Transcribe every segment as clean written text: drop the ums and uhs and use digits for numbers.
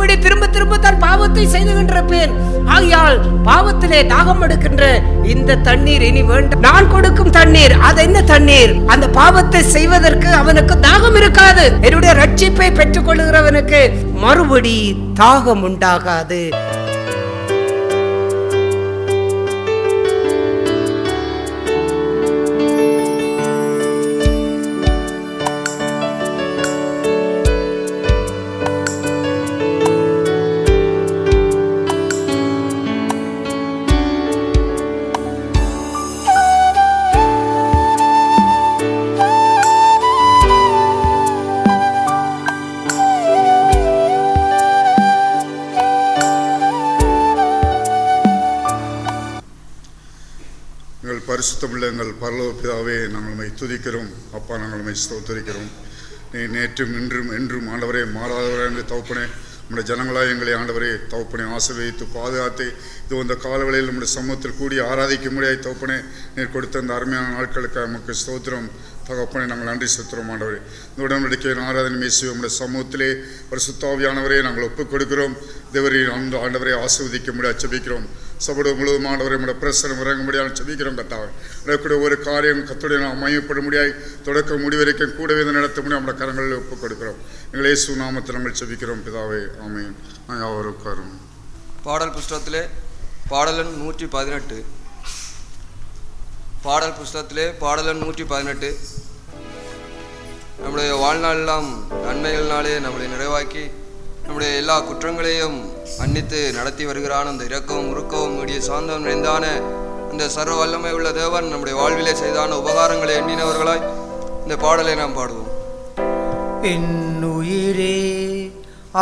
மறுபடி திரும்ப திரும்ப தான் பாவத்தை செய்துகின்ற பேன். ஆகையால் பாவத்திலே தாகம் எடுக்கின்ற இந்த தண்ணீர் இனி வேண்டும். நான் கொடுக்கும் தண்ணீர், அது என்ன தண்ணீர்? அந்த பாவத்தை செய்வதற்கு அவனுக்கு தாகம் இருக்காது. என்னுடைய ரட்சிப்பை பெற்றுக் கொள்கிறவனுக்கு மறுபடி தாகம் உண்டாகாது. பரிசுத்தமுள்ள எங்கள் பரலோக பிதாவே, நாங்கள் உம்மை துதிக்கிறோம். அப்பா, நாங்கள் உம்மை ஸ்தோத்திரிக்கிறோம். நீ நேற்றும் இன்றும் என்றும் ஆண்டவரே மாறாதவரே என்று தகப்பனே, நம்முடைய ஜனங்களாக எங்களை ஆண்டவரே தகப்பனை ஆசீர்வதித்து பாதுகாத்து இது இந்த காலவெளியில் நம்முடைய சமூகத்தில் கூடி ஆராதிக்க முடியாத தகப்பனே, நீர் கொடுத்த அந்த அருமையான நாட்களுக்கு நமக்கு ஸ்தோத்திரம் தகப்பனை. நாங்கள் நன்றி செலுத்துகிறோம் ஆண்டவரே. இந்த உடன்படிக்கை ஆராதனை மேசி நம்முடைய சமூகத்திலே பரிசுத்தாவியானவரே நாங்கள் ஒப்புக் கொடுக்கிறோம். தேவரின் அந்த ஆண்டவரை ஆசீர்வதிக்க முடியாது செபிக்கிறோம். சபையோடு முழுவதும் ஆண்டவரை நம்முடைய பிரசனம் இறங்க முடியாது செபிக்கிறோம். கர்த்தாவே, நடக்கூடிய ஒரு காரியம் கர்த்தருடைய நாம் மையப்பட முடியாது, தொடக்க முடிவரைக்கும் கூடவே நடத்த முடியும். நம்முடைய கரங்களில் ஒப்புக் கொடுக்கிறோம். எங்கள் இயேசு நாமத்தில் நாங்கள் செபிக்கிறோம் பிதாவே, ஆமென். யாவரும் உட்காரும். பாடல் புஸ்தகத்திலே பாடலன் 118. பாடல் புஸ்தகத்திலே பாடலன் 118. நம்முடைய வாழ்நாளெல்லாம் நன்மைகள்னாலே நம்மளை நிறைவாக்கி நம்முடைய எல்லா குற்றங்களையும் மன்னித்து நடத்தி வருகிறான் அந்த இரக்கவும் உருக்கவும் கூடிய சாந்தம் நிறைந்தான அந்த சர்வ வல்லமை உள்ள தேவன் நம்முடைய வாழ்விலே செய்தான உபகாரங்களை எண்ணினவர்களாய் இந்த பாடலை நாம் பாடுவோம். என்னுயிரே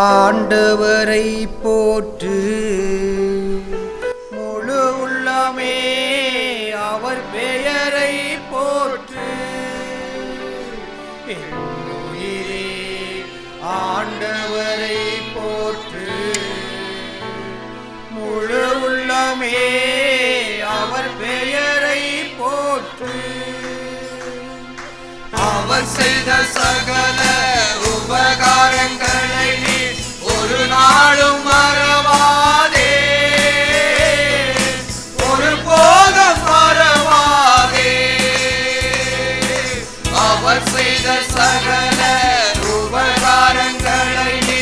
ஆண்டவரை போற்று, முழு உள்ளமே அவர் பெயரை போற்று. என்னுயிரே ஆண்டவரை போற்று, முழு உள்ளமே அவர் பெயரை போற்று. அவர் செய்த சகல உபகாரங்களை நீ ஒரு நாளும் மறவாதே, ஒரு போதும் மறவாதே. அவர் செய்த சகல உபகாரங்களை நீ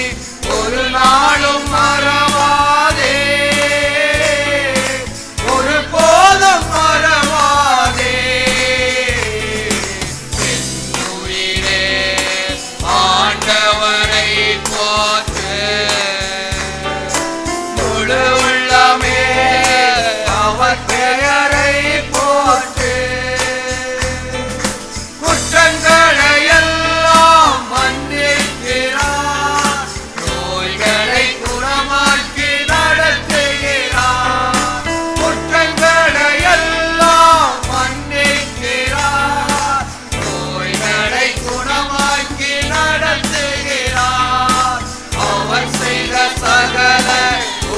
ஒரு நாளும் மறவாதே, ஒரு போதும் மறவாதே. என்னுயிரே ஆண்டவரை போற்று, முழு உள்ளமே அவர் பெயரை போற்று. குற்றங்களை எல்லாம் மன்னிக்கிறார், நோய்களை குணமாக்கி நடத்துகிறார். குற்றங்களை எல்லாம் மன்னிக்கிறார், நோய்களை குணமாக்கி நடத்துகிறார். அவர் செய்த சகல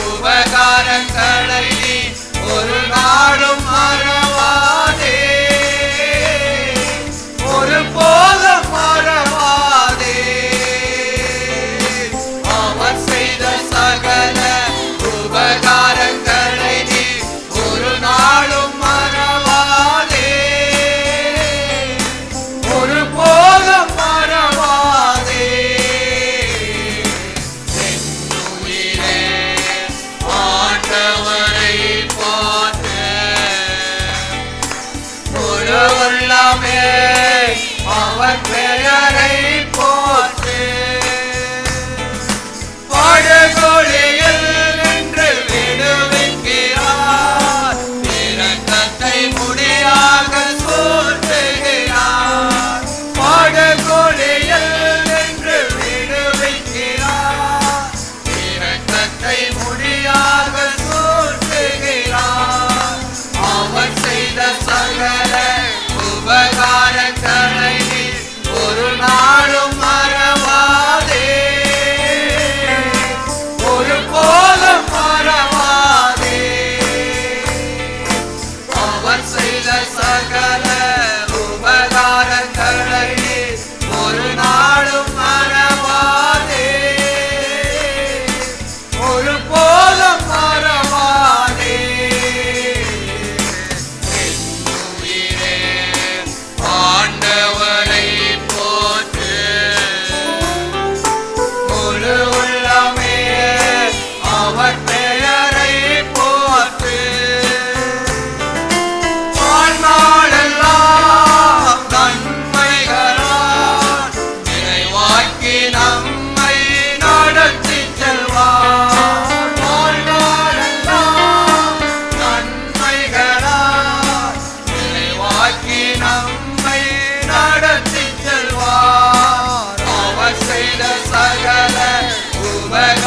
உபகாரங்களை நீ ஒரு நாளும் மறவாதே, ஒரு போதும் மறவாதே. அவர் செய்த சகல உபகாரங்களை நீ ஒரு நாளும் மறவாதே, ஒரு போதும் மறவாதே. என்னுயிரே ஆண்டவரை போற்று, முழு உள்ளமே அவர் பெயரை போற்று. படுகொலியில் நின்று விடுவிக்கிறார், இரக்கத்தை முடியாக சூட்டுகிறார். படுகொலியில் நின்று விடுவிக்கிறார், இரக்கத்தை முடியாக சூட்டுகிறார். அவர் செய்த சகல உபகாரங்களை ஒரு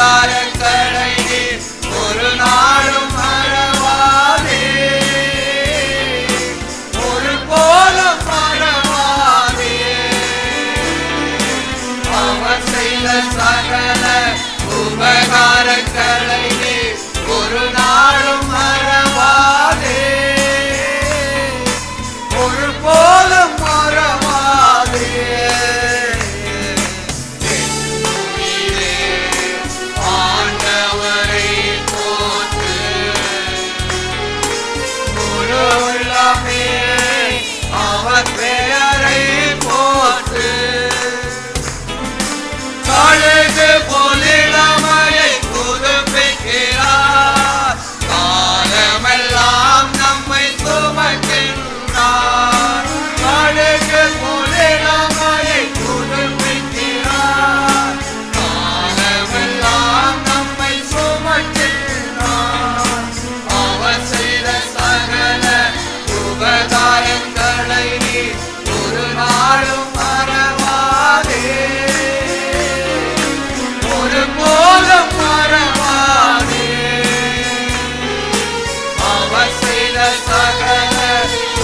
உபகாரங்களை நீர் ஒரு நாளும் மறவாதே, ஒரு போலும் மறவாதே. அவர் செய்த சகல உபகாரங்களை நீர் ஒரு நாளும் மறவாதே, ஒரு போலும் மறவாதே. ஆண்டவரை போற்று, முழு உள்ளமே அவர் பெயரை போற்று. கழுகு பொலிளமையை புதுப்பிக்கிறார், காலமெல்லாம் நம்மை சுமக்கின்றார். கழுகு பொலிளமையை புதுப்பிக்கிறார், காலமெல்லாம் நம்மை சுமக்கின்றார். அவர் செய்த சகல உபகாரங்களை நீர் ஒரு நாளும் மறவாதே, ஒரு போதும் மறவாதே. அவர் செய்த சகல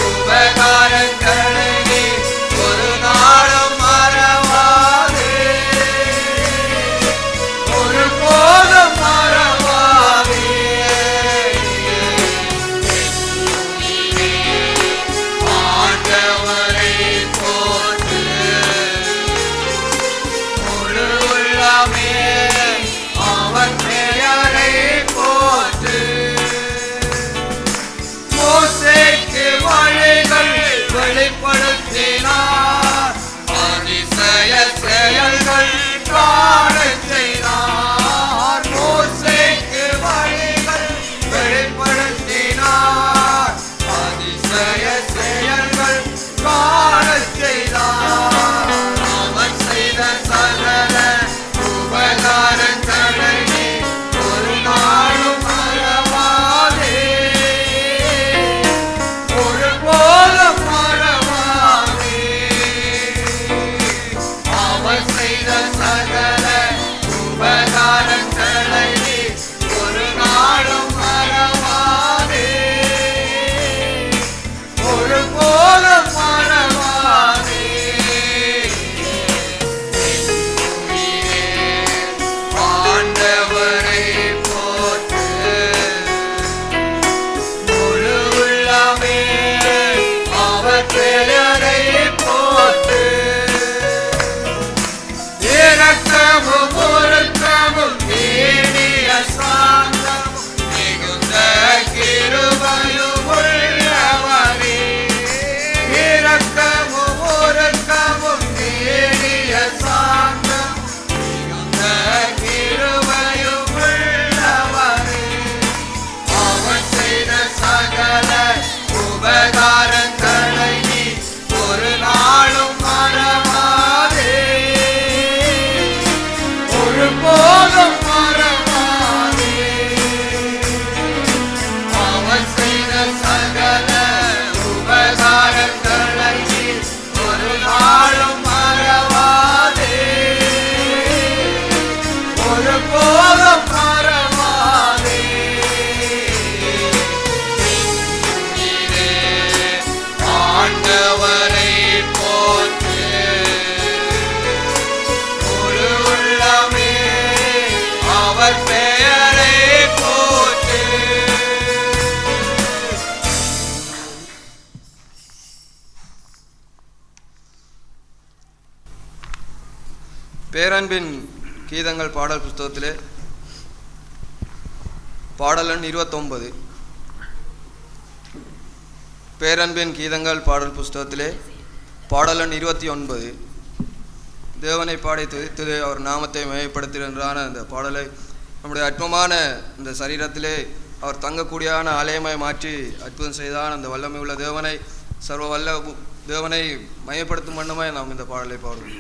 உபகாரங்களை நீர் ஒரு நாளும் மறவாதே, ஒரு போதும் மறவாதே. ஆண்டவரை போற்று, முழு உள்ளமே அவர் பெயரை போற்று. மோசேக்கு வழிகள் வெளிப்படுத்தினார், அதிசய செயல்கள் காணச் செய்தார். மோசேக்கு வழிகள் வெளிப்படுத்தினார், அதிசய செயல்கள் காணச் செய்தார். அவர் செய்த சகல உபகாரங்களை நீர் ஒரு நாளும் மறவாதே, ஒரு போதும் மறவாதே. அவர் செய்த சகல உபகாரங்களை நீர் ஒரு நாளும் மறவாதே, ஒரு போதும் மறவாதே. ஆண்டவரை போற்று, முழு உள்ளமே அவர் பெயரை போற்று. இரக்கமும் ஒழுக்கமும் நீடிய சாந்தமும் மிகுந்த கிருபையும் உள்ளவரே. இரக்கமும் ஒழுக்கமும் நீடிய சாந்தமும் மிகுந்த கிருபையும் உள்ளவரே. அவர் செய்த சகல உபகாரங்களை நீர் ஒரு நாளும் மறவாதே, ஒரு போதும் மறவாதே. அவர் செய்த சகல உபகாரங்களை நீர் ஒரு நாளும் மறவாதே, ஒரு போதும் மறவாதே. ஆண்டவரை போற்று, முழு உள்ளமே அவர் பெயரை போற்று. பேரன்பின் கீதங்கள் பாடல் புஸ்தகத்திலே பாடல் எண் 29. பேரன்பின் கீதங்கள் பாடல் புஸ்தகத்திலே பாடல் எண் 29. தேவனை பாடி துதித்து அவர் நாமத்தை மகிமைப்படுத்துகின்றான அந்த பாடலை நம்முடைய அற்பமான இந்த சரீரத்திலே அவர் தங்கக்கூடியான ஆலயமாய் மாற்றி அற்புதம் செய்தான் அந்த வல்லமை உள்ள தேவனை, சர்வ வல்ல தேவனை மகிமைப்படுத்தும் வண்ணமாய் நாம் இந்த பாடலை பாடுவோம்.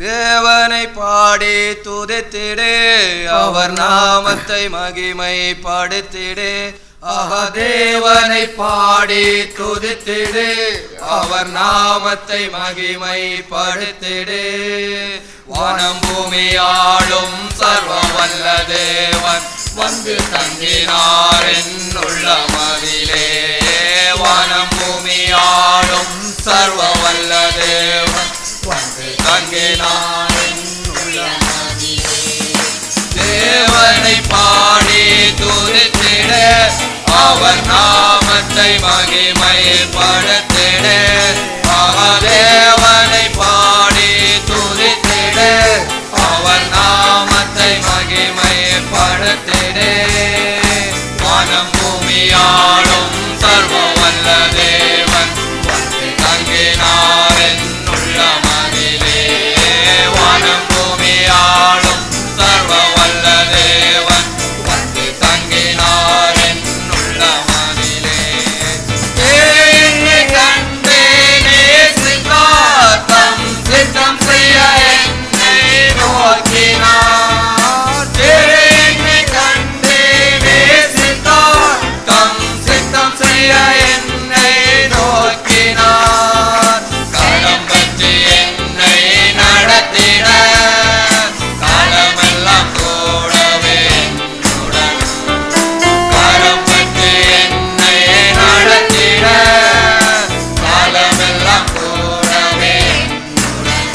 தேவனை பாடி துதித்திடு, அவர் நாமத்தை மகிமைப்படுத்திடு. தேவனை பாடி துதித்திடு, அவர் நாமத்தை மகிமைப்படுத்திடு. வானம் பூமியாளும் சர்வ வல்ல தேவன் வந்து தங்கினார் என்னுள்ள மதிலே. வானம் பூமியாளும் சர்வ வல்ல தேவன் வந்து தங்கினார் என்னுள்ள மதிலே. தேவனை பாடி துதித்திட அவர் நாமத்தை மகிமைப்படுத்திட. தேவனை பாடி துதித்திட அவர் நாமத்தை மகிமைப்படுத்திட. வானம் பூமியாளும் சர்வ வல்ல தேவன் வந்து தங்கினார் என்னுள்ள மதிலே. வானம் பூமியாளும் சர்வ வல்ல தேவன் வந்து தங்கினார் என்னுள்ள மதிலே. என்னை கண்டே நேசித்தார் தம் சித்தம் செய்ய என்னை நோக்கினார். என்னை கண்டே நேசித்தார் தம் சித்தம் செய்ய என்னை நோக்கினார். கரம் பற்றி என்னை நடத்திட காலமெல்லாம் கூடவே என்னுடன். கரம் பற்றி என்னை நடத்திட காலமெல்லாம் கூடவே என்னுடன்.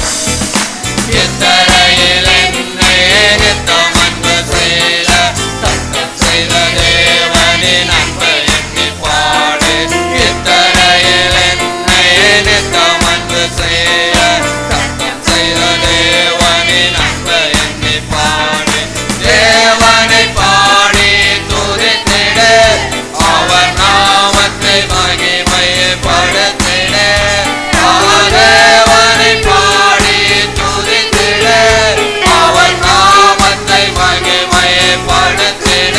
எத்தரையில் என்னை நித்தம் அன்பு செய்த தத்தம் செய்த தேவனின் அன்பை எண்ணி பாடு. எத்தரையில் என்னை நித்தம் அன்பு செய்த தத்தம் செய்த தேவனின் அன்பை எண்ணி பாடு. தேவனை பாடி துதித்திட அவர் நாமத்தை மகிமைப்படுத்திட. தேவனை பாடி துதித்திட அவர் நாமத்தை மகிமைப்படுத்திட.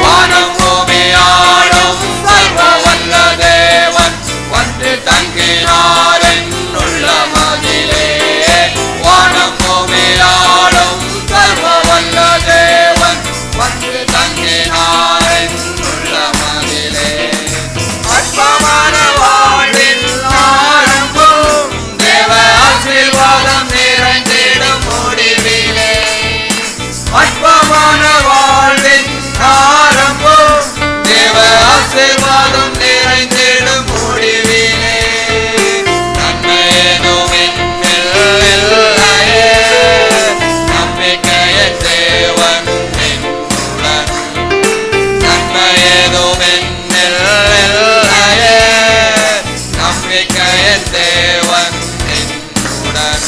வானம் பூமியாளும் சர்வ வல்ல தேவன் வந்து தங்கினார் என்னுள்ள மதிலே. வானம் பூமியாளும் சர்வ வல்ல தேவன் வந்து தங்கினார் என்னுள்ள மதிலே. அற்பமான வாழ்வின் ஆரம்பம் தேவ ஆசீர்வாதம் நிறைந்திடும் முடிவிலே. அற்பமான வாழ்வின் ஆரம்பம் தேவ ஆசீர்வாதம் நிறைந்திடும் முடிவிலே. நன்மை ஏதும் என்னில் இல்லையே, நம்பிக்கையின் தேவன் என்னுடன். நன்மை ஏதும் என்னில் இல்லையே, நம்பிக்கையின் தேவன் என்னுடன்.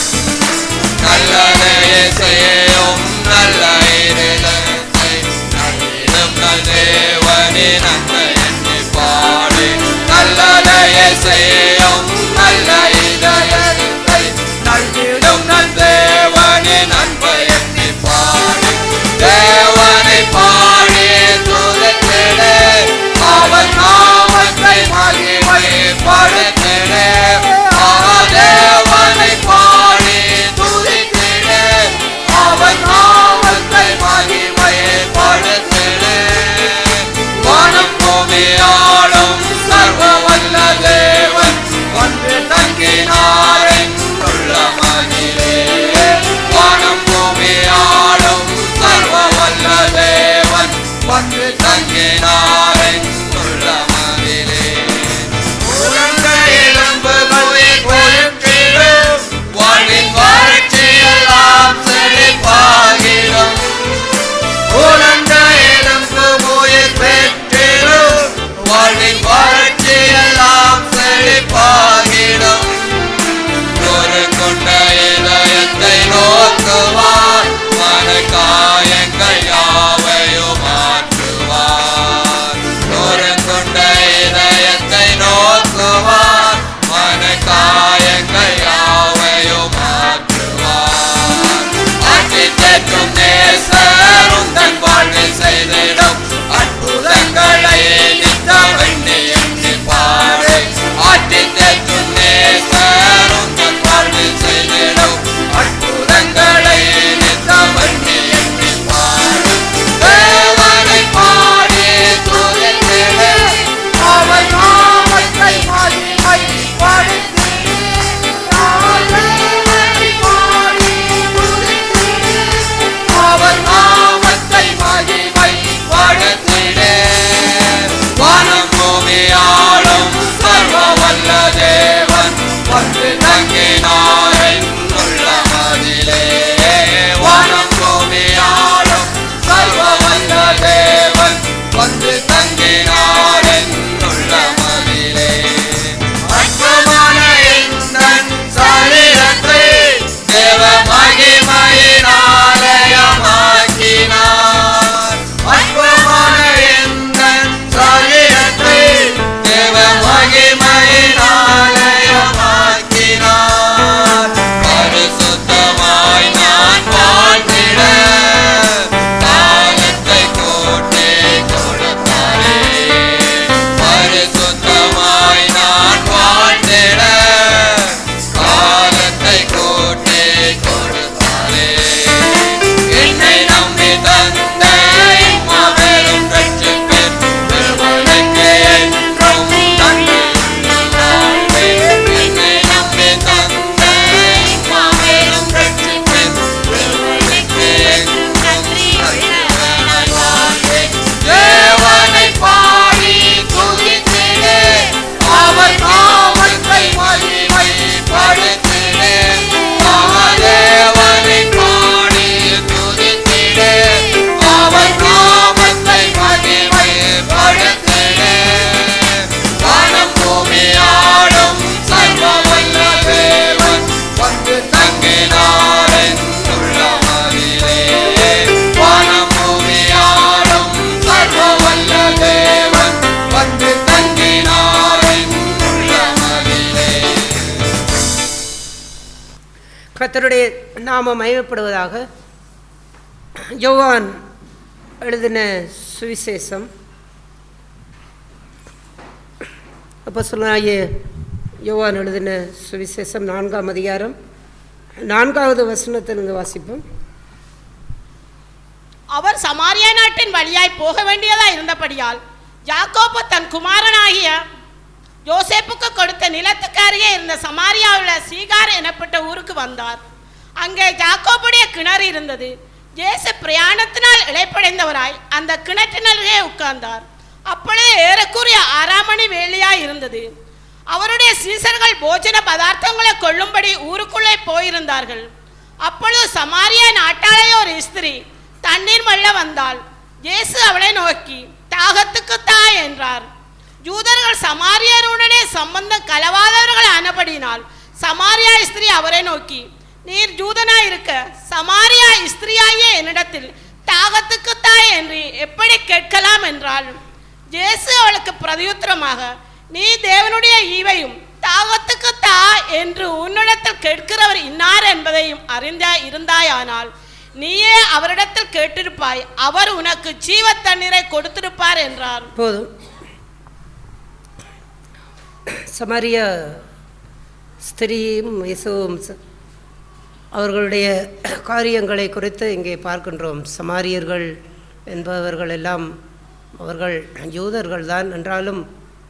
நல்லதையே செய்யும் நல்ல இருதயத்தை நல்கிடும் நல் தேவனின் அன்பை எண்ணி பாடு. நல்லதையே செய்யும் நல்ல இதயத்தை நல்கிடும் நல் தேவனின் அன்பை எண்ணி பாடு. தேவனை பாடி துதித்திட அவர் நாமத்தை மகிமைப்படுத்திட. தேவனை பாடி துதித்திட அவர் நாமத்தை மகிமைப்படுத்திட. வானம் பூமியாளும் சர்வ வல்ல தேவன் கர்த்தருடைய நாமம் மகிமைப்படுவதாக. யோவான் எழுதின சுவிசேஷம் அப்போஸ்தலனாகிய யோவான் எழுதின சுவிசேஷம் 4ஆம் அதிகாரம் 4வது வசனத்திலிருந்து வாசிப்போம். அவர் சமாரியா நாட்டின் வழியாய் போக வேண்டியதா இருந்தபடியால் யாக்கோபு தன் குமாரனாகிய யோசேப்புக்கு கொடுத்த நிலத்துக்கு அருகே இருந்த சமாரியாவுள்ள சீகார் எனப்பட்ட ஊருக்கு வந்தார். அங்கே யாக்கோபுடைய கிணறு இருந்தது. இயேசு பிரயாணத்தினால் இளைப்படைந்தவராய் அந்த கிணற்றின் அருகே உட்கார்ந்தார். அப்பொழுது ஏறக்குறைய 6ஆம் மணி வேளையாய் இருந்தது. அவருடைய சீசர்கள் போஜன பதார்த்தங்களை கொள்ளும்படி ஊருக்குள்ளே போயிருந்தார்கள். அப்பொழுது சமாரியா நாட்டாளைய ஒரு ஸ்திரீ தண்ணீர் மல்ல வந்தாள். இயேசு அவளை நோக்கி, தாகத்துக்கு தா என்றார். யூதர்கள் சமாரியருடனே சம்பந்தம் கலவாதவர்கள் ஆனபடினால் சமாரியா ஸ்திரீ அவரை நோக்கி, நீர் யூதனாய் இருக்க சமாரியா ஸ்திரீயாகிய என்னிடத்தில் தாகத்துக்கு தா என்று எப்படி கேட்கலாம் என்றாள். இயேசு அவளுக்கு பிரதியுத்தரமாக, நீ தேவனுடைய ஈவையும் தாகத்துக்கு தா என்று உன்னிடத்தில் கேட்கிறவர் இன்னார் என்பதையும் இருந்தாயானால் நீயே அவரிடத்தில் கேட்டிருப்பாய், அவர் உனக்கு ஜீவ தண்ணீரை கொடுத்திருப்பார் என்றார். போதும். சமாரிய ஸ்திரீயும் இயேசுவும் அவர்களுடைய காரியங்களை குறித்து இங்கே பார்க்கின்றோம். சமாரியர்கள் என்பவர்கள் எல்லாம் அவர்கள் யூதர்கள் தான் என்றாலும்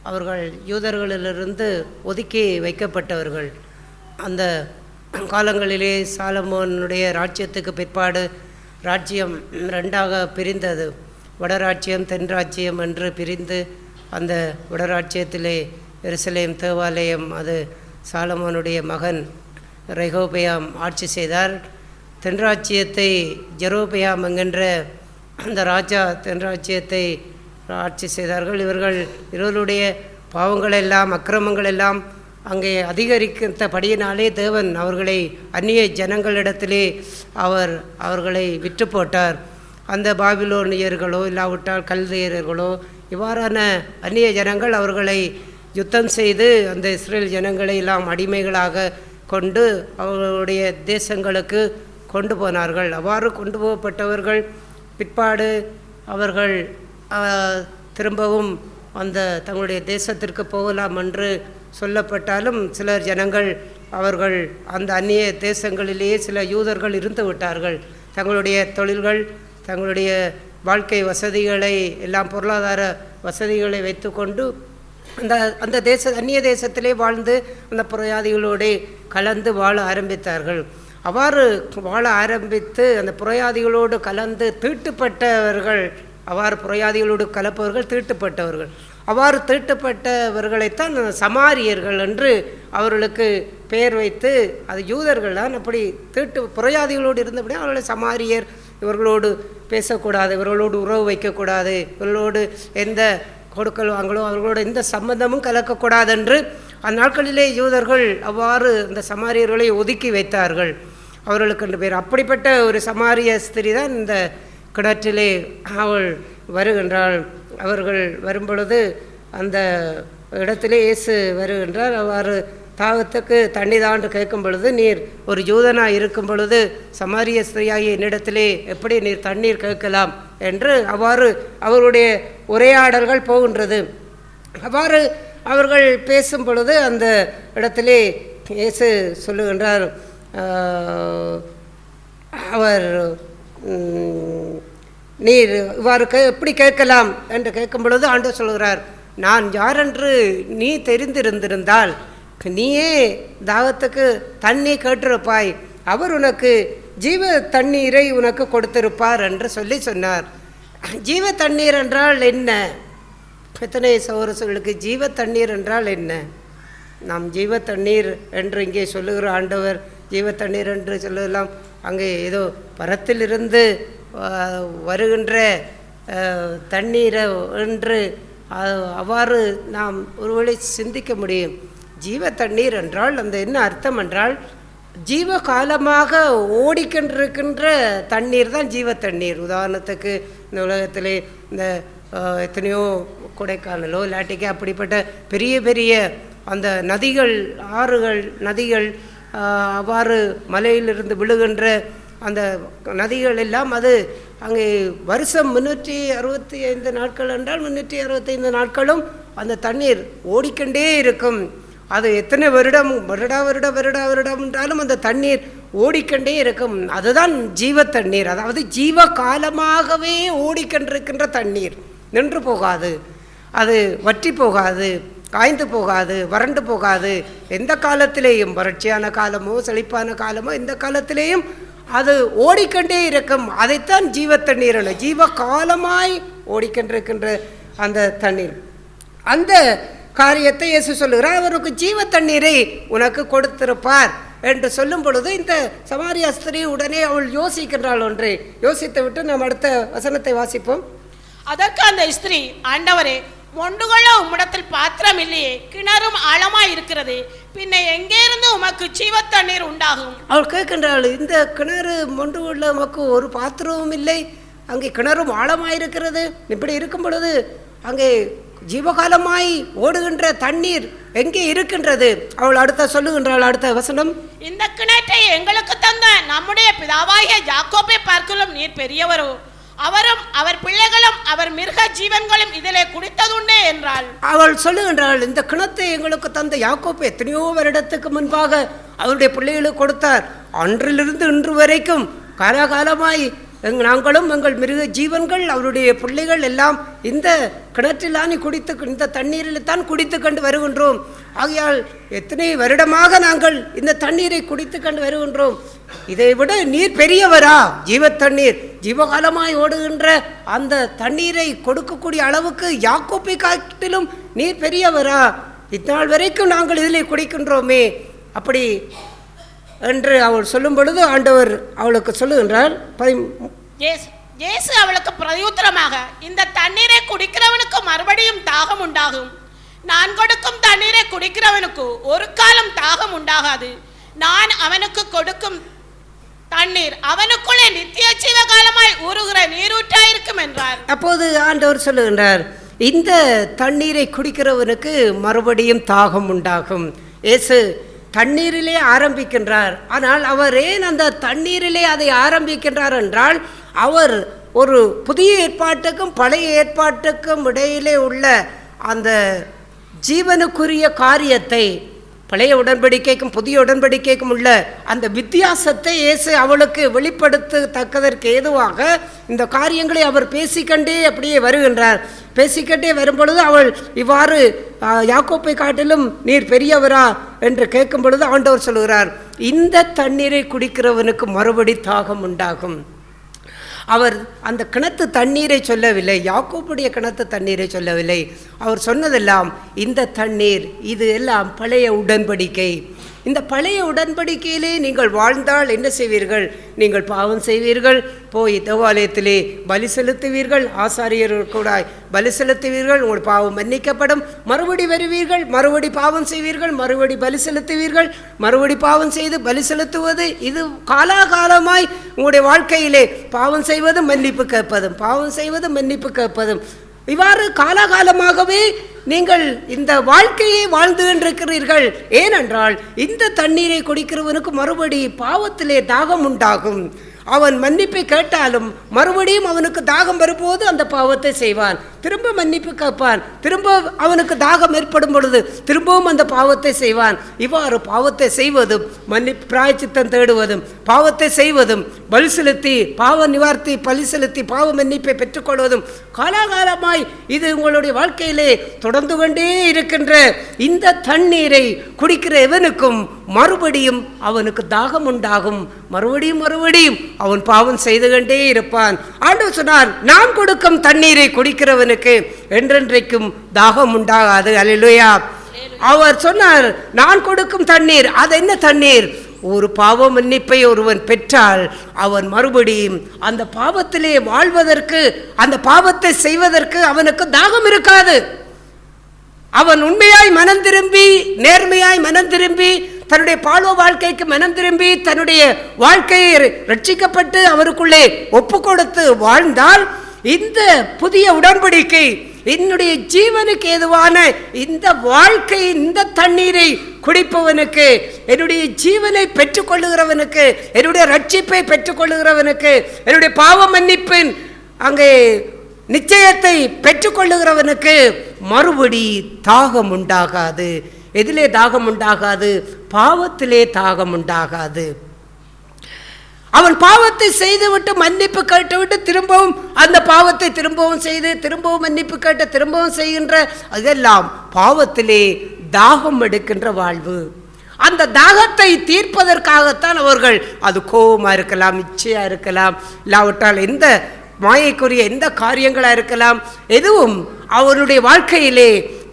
அவர்கள் யூதர்களிலிருந்து ஒதுக்கி வைக்கப்பட்டவர்கள். அந்த காலங்களிலே சாலமோனுடைய ராஜ்யத்துக்கு பிற்பாடு ராஜ்யம் 2ஆக பிரிந்தது. வடராஜ்யம் தென்ராஜ்யம் என்று பிரிந்து அந்த வடராஜ்யத்திலே எருசலேம் தேவாலயம் அது சாலமோனுடைய மகன் ரெகோபெயாம் ஆட்சி செய்தார். தென்ராஜ்யத்தை ஜெரோபெயாம் என்கின்ற அந்த ராஜா தென்ராஜ்யத்தை ஆட்சி செய்தார்கள். இவர்களுடைய பாவங்களெல்லாம் அக்கிரமங்களெல்லாம் அங்கே அதிகரித்தபடியினாலே தேவன் அவர்களை அந்நிய ஜனங்களிடத்திலே அவர்களை விற்று போட்டார். அந்த பாபிலோனியர்களோ இல்லாவிட்டால் கல்தேயர்களோ இவ்வாறான அந்நிய ஜனங்கள் அவர்களை யுத்தம் செய்து அந்த இஸ்ரேல் ஜனங்களை எல்லாம் அடிமைகளாக கொண்டு அவர்களுடைய தேசங்களுக்கு கொண்டு போனார்கள். அவ்வாறு கொண்டு போகப்பட்டவர்கள் பிற்பாடு அவர்கள் திரும்பவும் அந்த தங்களுடைய தேசத்திற்கு போகலாம் என்று சொல்லப்பட்டாலும் சிலர் ஜனங்கள் அவர்கள் அந்த அந்நிய தேசங்களிலேயே சில யூதர்கள் இருந்து விட்டார்கள். தங்களுடைய தொழில்கள் தங்களுடைய வாழ்க்கை வசதிகளை எல்லாம் பொருளாதார வசதிகளை வைத்துக்கொண்டு அந்த அந்நிய தேசத்திலே வாழ்ந்து அந்த புறஜாதிகளோடு கலந்து வாழ ஆரம்பித்தார்கள். அவ்வாறு வாழ ஆரம்பித்து அந்த புறஜாதிகளோடு கலந்து தீட்டுப்பட்டவர்கள், அவ்வாறு புறஜாதிகளோடு கலப்பவர்கள் தீட்டுப்பட்டவர்கள். அவ்வாறு தீட்டுப்பட்டவர்களைத்தான் சமாரியர்கள் என்று அவர்களுக்கு பெயர் வைத்து, அது யூதர்கள் தான் அப்படி புறஜாதிகளோடு இருந்தபடி அவர்களை சமாரியர், இவர்களோடு பேசக்கூடாது, இவர்களோடு உறவு வைக்கக்கூடாது, இவர்களோடு எந்த கொடுக்கல் வாங்கலோ அவர்களோட எந்த சம்பந்தமும் கலக்கக்கூடாது என்று அந்நாட்களிலே யூதர்கள் அவ்வாறு அந்த சமாரியர்களை ஒதுக்கி வைத்தார்கள். அவர்களுக்கு என்று பேர். அப்படிப்பட்ட ஒரு சமாரிய ஸ்திரீ தான் இந்த கிணற்றிலே அவள் வருகின்றாள். அவர்கள் வரும்பொழுது அந்த இடத்திலே இயேசு வருகின்றார். அவ்வாறு தாகத்துக்கு தண்ணி தான் கேட்கும் பொழுது, நீர் ஒரு யூதனாக இருக்கும் பொழுது சமாரிய ஸ்திரீயாகிய என்னிடத்திலே எப்படி நீர் தண்ணீர் கேட்கலாம் என்று அவ்வாறு அவருடைய உரையாடல்கள் போகின்றது. அவ்வாறு அவர்கள் பேசும் பொழுது அந்த இடத்திலே இயேசு சொல்லுகின்றார், அவர் நீர் இவ்வாறு எப்படி கேட்கலாம் என்று கேட்கும் பொழுது ஆண்டவர் சொல்கிறார், நான் யாரென்று நீ தெரிந்திருந்திருந்தால் நீயே தாகத்துக்கு தண்ணி கேட்டிருப்பாய், அவர் உனக்கு ஜீவ தண்ணீரை உனக்கு கொடுத்திருப்பார் என்று சொன்னார். ஜீவ தண்ணீர் என்றால் என்ன? எத்தனை சகோதரர்களுக்கு ஜீவ தண்ணீர் என்றால் என்ன? நாம் ஜீவ தண்ணீர் என்று இங்கே சொல்லுகிற ஆண்டவர் ஜீவ தண்ணீர் என்று சொல்லலாம். அங்கே ஏதோ பரத்திலிருந்து வருகின்ற தண்ணீரை என்று அவ்வாறு நாம் ஒருவேளை சிந்திக்க முடியும். ஜீவ தண்ணீர் என்றால் அந்த என்ன அர்த்தம் என்றால், ஜீவ காலமாக ஓடிக்கொண்டிருக்கின்ற தண்ணீர் தான் ஜீவ தண்ணீர். உதாரணத்துக்கு இந்த உலகத்திலே இந்த எத்தனையோ கொடைக்கானலோ இல்லாட்டிக்கு அப்படிப்பட்ட பெரிய பெரிய அந்த நதிகள், ஆறுகள், நதிகள் அவ்வாறு மலையிலிருந்து விழுகின்ற அந்த நதிகள் எல்லாம் அது அங்கே வருஷம் 365 நாட்கள் என்றால் 365 நாட்களும் அந்த தண்ணீர் ஓடிக்கொண்டே இருக்கும். அது எத்தனை வருடம் என்றாலும் அந்த தண்ணீர் ஓடிக்கொண்டே இருக்கும். அதுதான் ஜீவ தண்ணீர், அதாவது ஜீவ காலமாகவே ஓடிக்கொண்டிருக்கின்ற தண்ணீர். நின்று போகாது, அது வற்றி போகாது, காய்ந்து போகாது, வறண்டு போகாது. எந்த காலத்திலேயும், வறட்சியான காலமோ செழிப்பான காலமோ எந்த காலத்திலேயும் அது ஓடிக்கொண்டே இருக்கும். அதைத்தான் ஜீவ தண்ணீர், ஜீவ காலமாய் ஓடிக்கொண்டிருக்கின்ற அந்த தண்ணீர். அந்த காரியத்தை இயேசு சொல்லுகிறார். அவருக்கு ஜீவ தண்ணீரை உனக்கு கொடுத்திருப்பார் என்று சொல்லும் பொழுது இந்த சமாரியா ஸ்திரீ உடனே அவள் யோசிக்கின்றாள். ஒன்றை யோசித்து விட்டு நாம் அடுத்த வசனத்தை வாசிப்போம். அதற்கு அந்த ஸ்திரீ, ஆண்டவரே, மொண்டுகள உம்மிடத்தில் பாத்திரம் இல்லையே, கிணறும் ஆழமாய் இருக்கிறது, பின்ன எங்கே இருந்து உமக்கு ஜீவ தண்ணீர் உண்டாகும்? அவள் கேட்கின்றாள், இந்த கிணறு மொண்டுள்ள உமக்கு ஒரு பாத்திரமும் இல்லை, அங்கே கிணறும் ஆழமாயிருக்கிறது. இப்படி இருக்கும் பொழுது அங்கே ஜீவகாலமாய் ஓடுகின்ற தண்ணீர் எங்கே இருக்கின்றது? அவள் அடுத்த சொல்லுகின்றாள், அடுத்த வசனம், இந்த கிணற்றை எங்களுக்கு தந்த நம்முடைய பிதாவாகிய யாக்கோபை பார்க்கலும் நீர் பெரியவரோ, அவரும் அவர் பிள்ளைகளும் அவர் மிருக ஜீவன்களும் இதிலே குடித்ததுண்டே என்றாள். அவள் சொல்லுகின்றாள், இந்த கிணத்தை எங்களுக்கு தந்த யாக்கோபு எத்தனையோ வருடத்துக்கு முன்பாக அவருடைய பிள்ளைகளுக்கு கொடுத்தார். அன்றிலிருந்து இன்று வரைக்கும் காலகாலமாய் நாங்களும் எங்கள் மிருக ஜீவன்கள் அவருடைய பிள்ளைகள் எல்லாம் இந்த கிணற்றிலானி இந்த தண்ணீரில் தான் குடித்து கொண்டு வருகின்றோம். ஆகையால் எத்தனை வருடமாக நாங்கள் இந்த தண்ணீரை குடித்து கொண்டு வருகின்றோம். இதை விட நீர் பெரியவரா? ஜீவ தண்ணீர், ஜீவகாலமாய் ஓடுகின்ற அந்த தண்ணீரை கொடுக்கக்கூடிய அளவுக்கு யாக்கோப்பை காட்டிலும் நீர் பெரியவரா? இந்நாள் வரைக்கும் நாங்கள் இதிலே குடிக்கின்றோமே அப்படி என்று அவள் சொல்லும் பொழுது ஆண்டவர் அவளுக்கு சொல்லுகின்றார். இயேசு அவளுக்கு பிரதியுத்தரமாக, இந்த தண்ணீரை குடிக்கிறவனுக்கு மறுபடியும் தாகம் உண்டாகும். நான் கொடுக்கும் தண்ணீரை குடிக்கிறவனுக்கு ஒரு காலம் தாகம் உண்டாகாது. நான் அவனுக்கு கொடுக்கும் தண்ணீர் அவனுக்குள்ளே நித்திய ஜீவ காலமாய் ஊறுகிற நீரூற்றாயிருக்கும் என்றார். அப்போது ஆண்டவர் சொல்லுகின்றார், இந்த தண்ணீரை குடிக்கிறவனுக்கு மறுபடியும் தாகம் உண்டாகும். இயேசு தண்ணீரிலே ஆரம்பிக்கின்றார். ஆனால் அவர் ஏன் அந்த தண்ணீரிலே அதை ஆரம்பிக்கின்றார் என்றால், அவர் ஒரு புதிய ஏற்பாட்டுக்கும் பழைய ஏற்பாட்டுக்கும் இடையிலே உள்ள அந்த ஜீவனுக்குரிய காரியத்தை, பழைய உடன்படிக்கைக்கும் புதிய உடன்படிக்கைக்கும் உள்ள அந்த வித்தியாசத்தை இயேசு அவளுக்கு வெளிப்படுத்தத்தக்கதற்கு ஏதுவாக இந்த காரியங்களை அவர் பேசிக்கொண்டே அப்படியே வருகின்றார். பேசிக்கொண்டே வரும்பொழுது அவள் இவ்வாறு யாக்கோப்பை காட்டிலும் நீர் பெரியவரா என்று கேட்கும் பொழுது ஆண்டவர் சொல்கிறார், இந்த தண்ணீரை குடிக்கிறவனுக்கு மறுபடி தாகம் உண்டாகும். அவர் அந்த கிணத்து தண்ணீரை சொல்லவில்லை, யாக்கோப்புடைய கிணத்து தண்ணீரை சொல்லவில்லை. அவர் சொன்னதெல்லாம் இந்த தண்ணீர், இது எல்லாம் பழைய உடன்படிக்கை. இந்த பழைய உடன்படிக்கையிலே நீங்கள் வாழ்ந்தால் என்ன செய்வீர்கள்? நீங்கள் பாவம் செய்வீர்கள், போய் தேவாலயத்திலே பலி செலுத்துவீர்கள், ஆசாரியர்கள் கூட பலி செலுத்துவீர்கள், உங்கள் பாவம் மன்னிக்கப்படும். மறுபடி வருவீர்கள், மறுபடி பாவம் செய்வீர்கள், மறுபடி பலி செலுத்துவீர்கள். மறுபடி பாவம் செய்து பலி செலுத்துவது, இது காலாகாலமாய் உங்களுடைய வாழ்க்கையிலே பாவம் செய்வதும் மன்னிப்பு கேட்பதும், பாவம் செய்வதும் மன்னிப்பு கேட்பதும், இவ்வாறு காலகாலமாகவே நீங்கள் இந்த வாழ்க்கையை வாழ்ந்து கொண்டிருக்கிறீர்கள். ஏனென்றால் இந்த தண்ணீரை குடிக்கிறவனுக்கு மறுபடி பாவத்திலே தாகம் உண்டாகும். அவன் மன்னிப்பை கேட்டாலும் மறுபடியும் அவனுக்கு தாகம் வரும்போது அந்த பாவத்தை செய்வான், திரும்ப மன்னிப்பு கேட்பான், திரும்ப அவனுக்கு தாகம் ஏற்படும் பொழுது திரும்பவும் அந்த பாவத்தை செய்வான். இவ்வாறு பாவத்தை செய்வதும் மன்னிப்பு பிராயச்சித்தம் தேடுவதும் பாவத்தை செய்வதும் பலி செலுத்தி பாவ நிவார்த்தி பலி செலுத்தி பாவ மன்னிப்பை பெற்றுக்கொள்வதும் காலாகாலமாய் இது உங்களுடைய வாழ்க்கையிலே தொடர்ந்து கொண்டே இருக்கின்ற இந்த தண்ணீரை குடிக்கிற எவனுக்கும் மறுபடியும் அவனுக்கு தாகம் உண்டாகும். மறுபடியும் மறுபடியும் அவன் பாவம் செய்து கொண்டே இருப்பான். ஆண்டவர் சொன்னார், நான் கொடுக்கும் தண்ணீரை குடிக்கிறவனுக்கு என்றென்றைக்கும் தாகம் உண்டாகாது. அல்லேலூயா. அவர் சொன்னார், நான் கொடுக்கும் தண்ணீர். அது என்ன தண்ணீர்? ஒரு பாவ மன்னிப்பை ஒருவன் பெற்றால் அவன் மறுபடியும் அந்த பாவத்திலே வாழ்வதற்கு, அந்த பாவத்தை செய்வதற்கு அவனுக்கு தாகம் இருக்காது. அவன் உண்மையாய் மனம் திரும்பி, நேர்மையாய் மனம் திரும்பி, தன்னுடைய பாவ வாழ்க்கைக்கு மனம் திரும்பி, தன்னுடைய வாழ்க்கையை ரட்சிக்கப்பட்டு அவருக்குள்ளே ஒப்பு கொடுத்து வாழ்ந்தால் இந்த புதிய உடன்படிக்கை, என்னுடைய ஜீவனுக்கு ஏதுவான இந்த வாழ்க்கை, இந்த தண்ணீரை குடிப்பவனுக்கு, என்னுடைய ஜீவனை பெற்றுக்கொள்ளுகிறவனுக்கு, என்னுடைய ரட்சிப்பை பெற்றுக்கொள்ளுகிறவனுக்கு, என்னுடைய பாவ மன்னிப்பின் அங்கே நிச்சயத்தை பெற்றுக்கொள்ளுகிறவனுக்கு மறுபடி தாகம் உண்டாகாது. எதிலே தாகம் உண்டாகாது? பாவத்திலே தாகம் உண்டாகாது. அவன் பாவத்தை செய்துவிட்டு மன்னிப்பு கேட்டுவிட்டு திரும்பவும் அந்த பாவத்தை திரும்பவும் செய்து திரும்பவும் மன்னிப்பு கேட்டு திரும்பவும் செய்கின்ற அதெல்லாம் பாவத்திலே தாகம் எடுக்கின்ற வாழ்வு. அந்த தாகத்தை தீர்ப்பதற்காகத்தான் அவர்கள், அது கோபமாக இருக்கலாம், இச்சையாக இருக்கலாம், இல்லாவிட்டால் எந்த மாயைக்குரிய எந்த காரியங்களாக இருக்கலாம், எதுவும் அவருடைய வாழ்க்கையிலே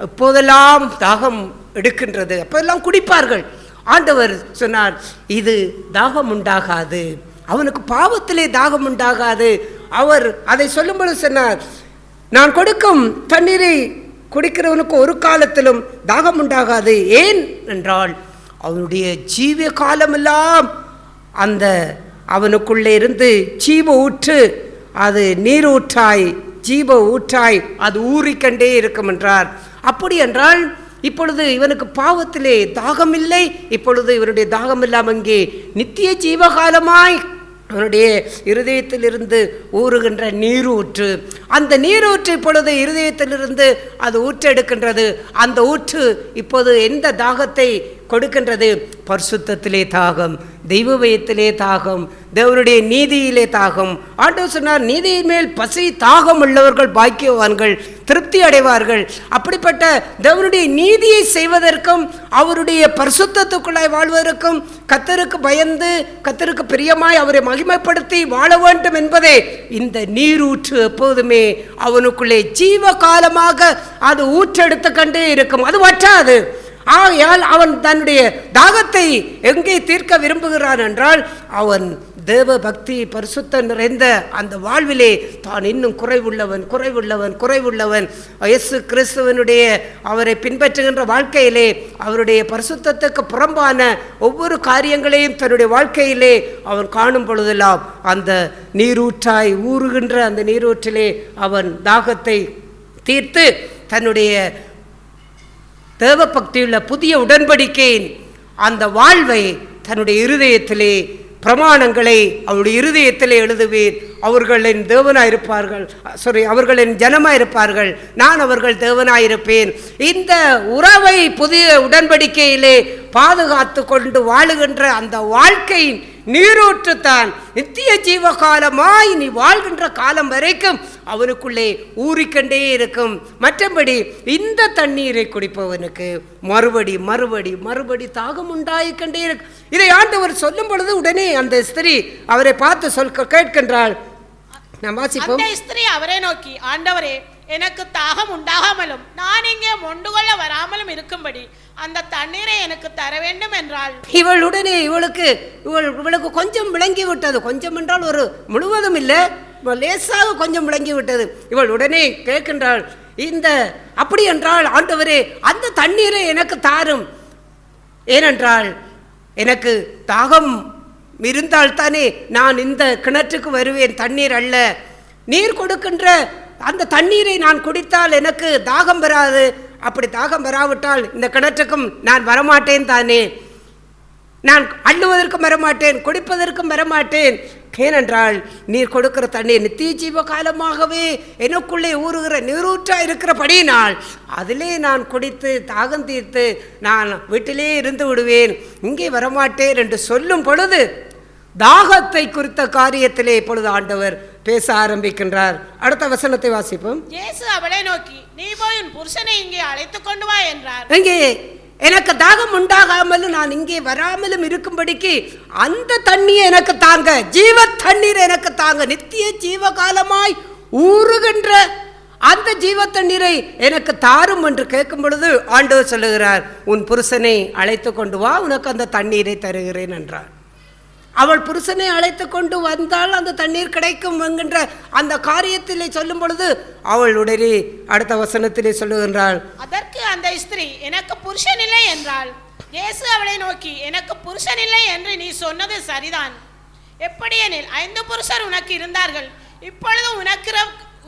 எப்போதெல்லாம் தாகம் எடுக்கின்றது அப்போதெல்லாம் குடிப்பார்கள். ஆண்டவர் சொன்னார், இது தாகம் உண்டாகாது, அவனுக்கு பாவத்திலே தாகம் உண்டாகாது. அவர் அதை சொல்லும்போது சொன்னார், நான் கொடுக்கும் தண்ணீரை குடிக்கிறவனுக்கு ஒரு காலத்திலும் தாகம் உண்டாகாது. ஏன் என்றால் அவனுடைய ஜீவ காலமெல்லாம் அந்த அவனுக்குள்ளே இருந்து ஜீவ ஊற்று, அது நீரூற்றாய் ஜீவ ஊற்றாய் அது ஊறிக்கண்டே இருக்கும் என்றார். அப்படி என்றால் இப்பொழுது இவனுக்கு பாவத்திலே தாகம் இல்லை, இப்பொழுது இவனுடைய தாகம் இல்லாமல் அங்கே நித்திய ஜீவகாலமாய் அவனுடைய இருதயத்திலிருந்து ஊறுகின்ற நீரூற்று, அந்த நீரூற்று இப்பொழுது இருதயத்திலிருந்து அது ஊற்றெடுக்கின்றது. அந்த ஊற்று இப்போது எந்த தாகத்தை கொடுக்கின்றது? பரிசுத்தத்திலே தாகம், தெய்வ பயத்திலே தாகம், தேவனுடைய நீதியிலே தாகம். ஆண்டவர் சொன்னார், நீதியின் மேல் பசி தாகம் உள்ளவர்கள் பாக்கியவான்கள், திருப்தி அடைவார்கள். அப்படிப்பட்ட தேவனுடைய நீதியை செய்வதற்கும் அவருடைய பரிசுத்தத்துக்குள்ளாய் வாழ்வதற்கும் கர்த்தருக்கு பயந்து கர்த்தருக்கு பிரியமாய் அவரை மகிமைப்படுத்தி வாழ வேண்டும் என்பதே இந்த நீரூற்று எப்போதுமே அவனுக்குள்ளே ஜீவ காலமாக அது ஊற்றெடுத்து கண்டே இருக்கும், அது வற்றாது. ஆகையால் அவன் தன்னுடைய தாகத்தை எங்கே தீர்க்க விரும்புகிறான் என்றால் அவன் தேவ பக்தி பரிசுத்த நிறைந்த அந்த வாழ்விலே தான் இன்னும் குறைவுள்ளவன் இயேசு கிறிஸ்துவனுடைய அவரை பின்பற்றுகின்ற வாழ்க்கையிலே அவருடைய பரிசுத்தத்துக்கு புறம்பான ஒவ்வொரு காரியங்களையும் தன்னுடைய வாழ்க்கையிலே அவன் காணும் பொழுதெல்லாம் அந்த நீரூற்றாய் ஊறுகின்ற அந்த நீரூற்றிலே அவன் தாகத்தை தீர்த்து தன்னுடைய தேவ பக்தியுள்ள புதிய உடன்படிக்கையின் அந்த வாழ்வை தன்னுடைய இருதயத்திலே பிரமாணங்களை அவருடைய இருதயத்திலே எழுதுவேன். அவர்களின் தேவனாயிருப்பார்கள், அவர்களின் ஜனமாயிருப்பார்கள், நான் அவர்கள் தேவனாயிருப்பேன். இந்த உறவை புதிய உடன்படிக்கையிலே பாதுகாத்து கொண்டு வாழுகின்ற அந்த வாழ்க்கையின் நீரூற்றுத்தான் நித்திய ஜீவகாலமாய் நீ வாழ்கின்ற காலம் வரைக்கும் அவனுக்குள்ளே ஊறிக்கண்டே இருக்கும். மற்றபடி இந்த தண்ணீரை குடிப்பவனுக்கு மறுபடி தாகம் உண்டாயிக்கண்டே இருக்கும். இதை ஆண்டவர் சொல்லும் பொழுது உடனே அந்த ஸ்திரீ அவரை பார்த்து கேட்கின்றாள். நாம் வாசிப்போம். அந்த ஸ்திரீ அவரை நோக்கி, ஆண்டவரே, எனக்கு தாகம் உண்டாகாமலும் நான் இங்கே மொண்டு கொள்ள வராமலும் இருக்கும்படி அந்த தண்ணீரை எனக்கு தர வேண்டும் என்றாள். இவள் உடனே இவளுக்கு கொஞ்சம் விளங்கி விட்டது. கொஞ்சம் என்றால் ஒரு முழுவதும் இல்லை, லேசாக கொஞ்சம் விளங்கி விட்டது. இவள் உடனே கேட்கின்றாள், அப்படி என்றால் ஆண்டவரே அந்த தண்ணீரை எனக்கு தாரும். ஏனென்றால் எனக்கு தாகம் இருந்தால் தானே நான் இந்த கிணற்றுக்கு வருவேன், தண்ணீர் அல்ல. நீர் கொடுக்கின்ற அந்த தண்ணீரை நான் குடித்தால் எனக்கு தாகம் வராது. அப்படி தாகம் வராவிட்டால் இந்த கிணற்றுக்கும் நான் வரமாட்டேன் தானே. நான் அள்ளுவதற்கும் வரமாட்டேன், குடிப்பதற்கும் வரமாட்டேன். ஏனென்றால் நீர் கொடுக்கிற தண்ணீர் நித்திய ஜீவ காலமாகவே எனக்குள்ளே ஊறுகிற நீரூற்றாக இருக்கிறபடியினால் அதிலே நான் குடித்து தாகம் தீர்த்து நான் வீட்டிலே இருந்து விடுவேன், இங்கே வரமாட்டேன் என்று சொல்லும் பொழுது தாகத்தை குறித்த காரியத்திலே இப்பொழுது ஆண்டவர் பேச ஆரம்பிக்கின்றார். அடுத்த வசனத்தை வாசிப்போம். இயேசு அவளை நோக்கி, நீ போய் உன் புருஷனை இங்கே அழைத்து கொண்டு வா என்றார். இங்கே எனக்கு தாகம் உண்டாகாமலும் நான் இங்கே வராமலும் இருக்கும்படிக்கு அந்த தண்ணீரை எனக்கு தாங்க, ஜீவ தண்ணீர் எனக்கு தாங்க, நித்திய ஜீவகாலமாய் ஊறுகின்ற அந்த ஜீவ தண்ணீரை எனக்கு தாரும் என்று கேட்கும் பொழுது ஆண்டவர் சொல்லுகிறார், உன் புருஷனை அழைத்து கொண்டு வா, உனக்கு அந்த தண்ணீரை தருகிறேன் என்றார். அவள் புருஷனை அழைத்து கொண்டு வந்தால் அந்த தண்ணீர் கிடைக்கும் என்கின்ற அந்த காரியத்திலே சொல்லும் பொழுது அவள் உடனே அடுத்த வசனத்திலே சொல்லுகின்றாள், அதற்கு அந்த ஸ்திரீ, எனக்கு புருஷன் இல்லை என்றாள். இயேசு அவளை நோக்கி, எனக்கு புருஷன் இல்லை என்று நீ சொன்னது சரிதான். எப்படியெனில் 5 புருஷர் உனக்கு இருந்தார்கள், இப்பொழுது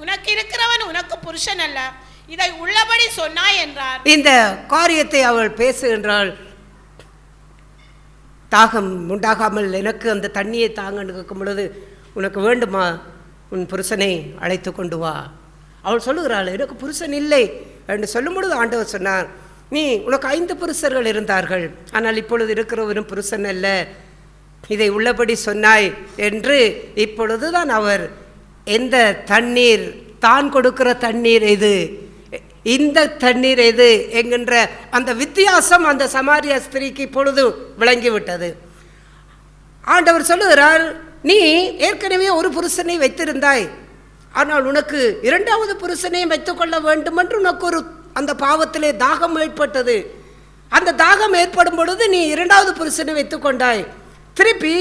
உனக்கு இருக்கிறவன் உனக்கு புருஷன் அல்ல, இதை உள்ளபடி சொன்னாய் என்றார். இந்த காரியத்தை அவள் பேசுகின்றாள். தாகம் உண்டாகாமல் எனக்கு அந்த தண்ணியை தாங்கன்னு கேட்கும் பொழுது, உனக்கு வேண்டுமா, உன் புருஷனை அழைத்து கொண்டு வா. அவள் சொல்லுகிறாள், எனக்கு புருஷன் இல்லை என்று சொல்லும் பொழுது ஆண்டவர் சொன்னார், நீ உனக்கு 5 புருஷர்கள் இருந்தார்கள், ஆனால் இப்பொழுது இருக்கிறவரும் புருஷன் அல்ல, இதை உள்ளபடி சொன்னாய் என்று. இப்பொழுதுதான் அவர் எந்த தண்ணீர், தான் கொடுக்கிற தண்ணீர் எது, இந்த தண்ணீர் எது என்கின்ற அந்த வித்தியாசம் அந்த சமாரிய ஸ்திரீக்கு இப்பொழுது விளங்கிவிட்டது. ஆண்டவர் சொல்லுகிறார், நீ ஏற்கனவே ஒரு புருஷனை வைத்திருந்தாய், ஆனால் உனக்கு 2வது புருஷனை வைத்துக்கொள்ள வேண்டும் என்று உனக்கு ஒரு அந்த பாவத்திலே தாகம் ஏற்பட்டது. அந்த தாகம் ஏற்படும் பொழுது நீ 2வது புருஷனை வைத்துக்கொண்டாய். திருப்பி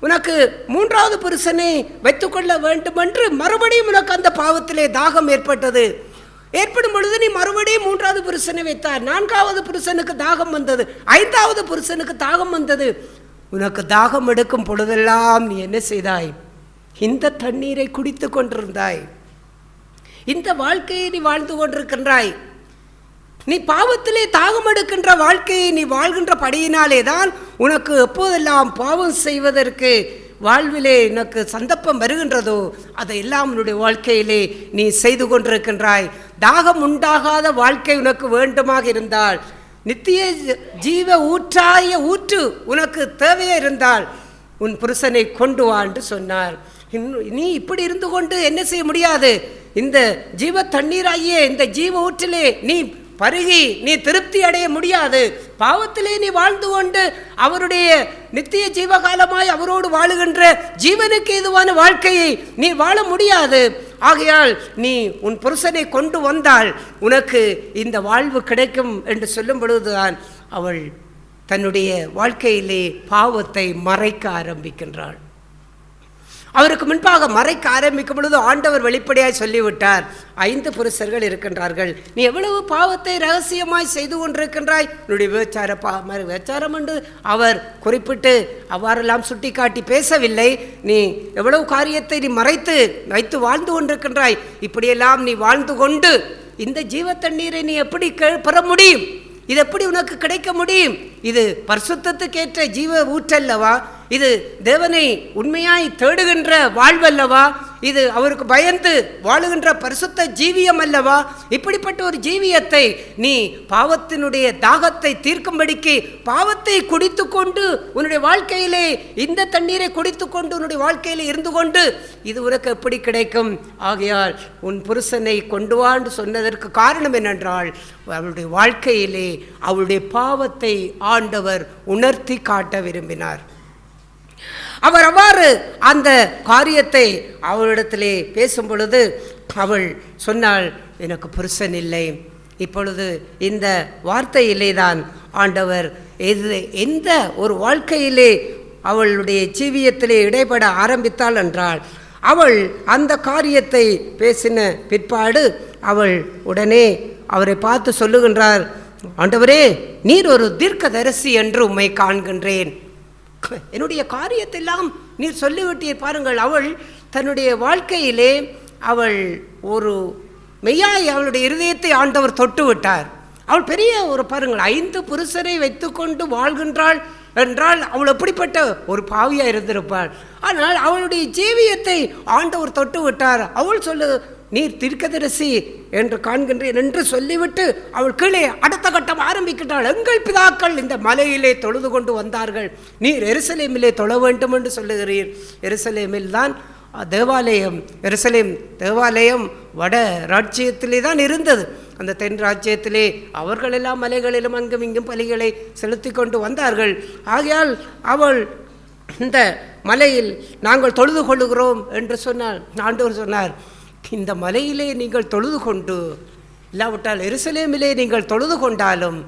உனக்கு 3வது புருஷனை வைத்துக்கொள்ள வேண்டும் என்று மறுபடியும் உனக்கு அந்த பாவத்திலே தாகம் ஏற்பட்டது. ஏற்படும் பொழுது நீ மறுபடியும் 3வது புருஷனை வைத்தார். 4வது புருஷனுக்கு தாகம் வந்தது, 5வது புருஷனுக்கு தாகம் வந்தது. உனக்கு தாகம் எடுக்கும் பொழுதெல்லாம் நீ என்ன செய்தாய்? இந்த தண்ணீரை குடித்து கொண்டிருந்தாய். இந்த வாழ்க்கையை நீ வாழ்ந்து கொண்டிருக்கின்றாய். நீ பாவத்திலே தாகம் எடுக்கின்ற வாழ்க்கையை நீ வாழ்கின்ற படியினாலே தான் உனக்கு எப்போதெல்லாம் பாவம் செய்வதற்கு வாழ்விலே உனக்கு சந்தர்ப்பம் வருகின்றதோ அதையெல்லாம் உன்னுடைய வாழ்க்கையிலே நீ செய்து கொண்டிருக்கின்றாய். தாகம் உண்டாகாத வாழ்க்கை உனக்கு வேண்டுமாக இருந்தால், நித்திய ஜீவ ஊற்றாய ஊற்று உனக்கு தேவையே இருந்தால் உன் புருஷனை கொண்டு வா என்று சொன்னார். நீ இப்படி இருந்து கொண்டு என்ன செய்ய முடியாது? இந்த ஜீவ தண்ணீராகிய இந்த ஜீவ ஊற்றிலே நீ பருகி நீ திருப்தி அடைய முடியாது. பாவத்திலே நீ வாழ்ந்து கொண்டு அவருடைய நித்திய ஜீவகாலமாய் அவரோடு வாழுகின்ற ஜீவனுக்கு ஏதுவான வாழ்க்கையை நீ வாழ முடியாது. ஆகையால் நீ உன் புருஷனை கொண்டு வந்தால் உனக்கு இந்த வாழ்வு கிடைக்கும் என்று சொல்லும் பொழுதுதான் அவள் தன்னுடைய வாழ்க்கையிலே பாவத்தை மறைக்க ஆரம்பிக்கின்றாள். அவருக்கு முன்பாக மறைக்க ஆரம்பிக்கும் பொழுது ஆண்டவர் வெளிப்படையாய் சொல்லிவிட்டார், 5 புருஷர்கள் இருக்கின்றார்கள், நீ எவ்வளவு பாவத்தை ரகசியமாய் செய்து கொண்டிருக்கின்றாய், உன்னுடைய விபச்சாரம் என்று அவர் குறிப்பிட்டு அவ்வாறெல்லாம் சுட்டி காட்டி பேசவில்லை. நீ எவ்வளவு காரியத்தை நீ மறைத்து வைத்து வாழ்ந்து கொண்டிருக்கின்றாய். இப்படியெல்லாம் நீ வாழ்ந்து கொண்டு இந்த ஜீவ தண்ணீரை நீ எப்படி பெற முடியும்? இது எப்படி உனக்கு கிடைக்க முடியும்? இது பரிசுத்தத்துக்கேற்ற ஜீவ ஊற்றல்லவா? இது தேவனை உண்மையாய் தேடுகின்ற வாழ்வல்லவா? இது அவருக்கு பயந்து வாழுகின்ற பரிசுத்த ஜீவியம் அல்லவா? இப்படிப்பட்ட ஒரு ஜீவியத்தை நீ பாவத்தினுடைய தாகத்தை தீர்க்கும்படிக்கு பாவத்தை குடித்து கொண்டு உன்னுடைய வாழ்க்கையிலே இந்த தண்ணீரை குடித்து கொண்டு உன்னுடைய வாழ்க்கையிலே இருந்து கொண்டு இது உனக்கு எப்படி கிடைக்கும்? ஆகையால் உன் புருஷனை கொண்டு வா என்று சொன்னதற்கு காரணம் என்னென்றால் அவளுடைய வாழ்க்கையிலே அவளுடைய பாவத்தை ஆண்டவர் உணர்த்தி காட்ட விரும்பினார். அவர் அவ்வாறு அந்த காரியத்தை அவளிடத்திலே பேசும் பொழுது அவள் சொன்னாள், எனக்கு புருஷன் இல்லை. இப்பொழுது இந்த வார்த்தையிலே தான் ஆண்டவர் எந்த ஒரு வாழ்க்கையிலே அவளுடைய ஜீவியத்திலே இடைப்பட ஆரம்பித்தாள் என்றால், அவள் அந்த காரியத்தை பேசின பிற்பாடு அவள் உடனே அவரை பார்த்து சொல்லுகின்றார், ஆண்டவரே, நீர் ஒரு தீர்க்கதரிசி என்று உம்மை காண்கின்றேன். என்னுடைய காரியத்தெல்லாம் நீர் சொல்லிவிட்டீர் பாருங்கள். அவள் தன்னுடைய வாழ்க்கையிலே அவள் ஒரு மெய்யாய் அவளுடைய இருதயத்தை ஆண்டவர் தொட்டு விட்டார். அவள் பெரிய ஒரு பாருங்கள் 5 புருஷரை வைத்துக்கொண்டு வாழ்கின்றாள் என்றால் அவள் எப்படிப்பட்ட ஒரு பாவியாக இருந்திருப்பாள். ஆனால் அவளுடைய ஜீவியத்தை ஆண்டவர் தொட்டு விட்டார். அவள் சொல்லு, நீர் தீர்க்கதரிசி என்று காண்கின்றேன் என்று சொல்லிவிட்டு அவள் கீழே அடுத்த கட்டம் ஆரம்பிக்கின்றாள். எங்கள் பிதாக்கள் இந்த மலையிலே தொழுது கொண்டு வந்தார்கள், நீர் எருசலேமிலே தொழ வேண்டும் என்று சொல்லுகிறீர். எருசலேமில் தான் தேவாலயம், எருசலேம் தேவாலயம் வட ராஜ்யத்திலே தான் இருந்தது. அந்த தென் ராஜ்யத்திலே அவர்கள் எல்லாம் மலைகளிலும் அங்கும் இங்கும் பலிகளை செலுத்தி கொண்டு வந்தார்கள். ஆகையால் அவள் இந்த மலையில் நாங்கள் தொழுது கொள்ளுகிறோம் என்று சொன்னாள். ஆண்டவர் சொன்னார், இந்த மலையிலே நீங்கள் தொழுது கொண்டு இல்லாவிட்டால் எருசலேமிலே நீங்கள் தொழுது கொண்டாலும்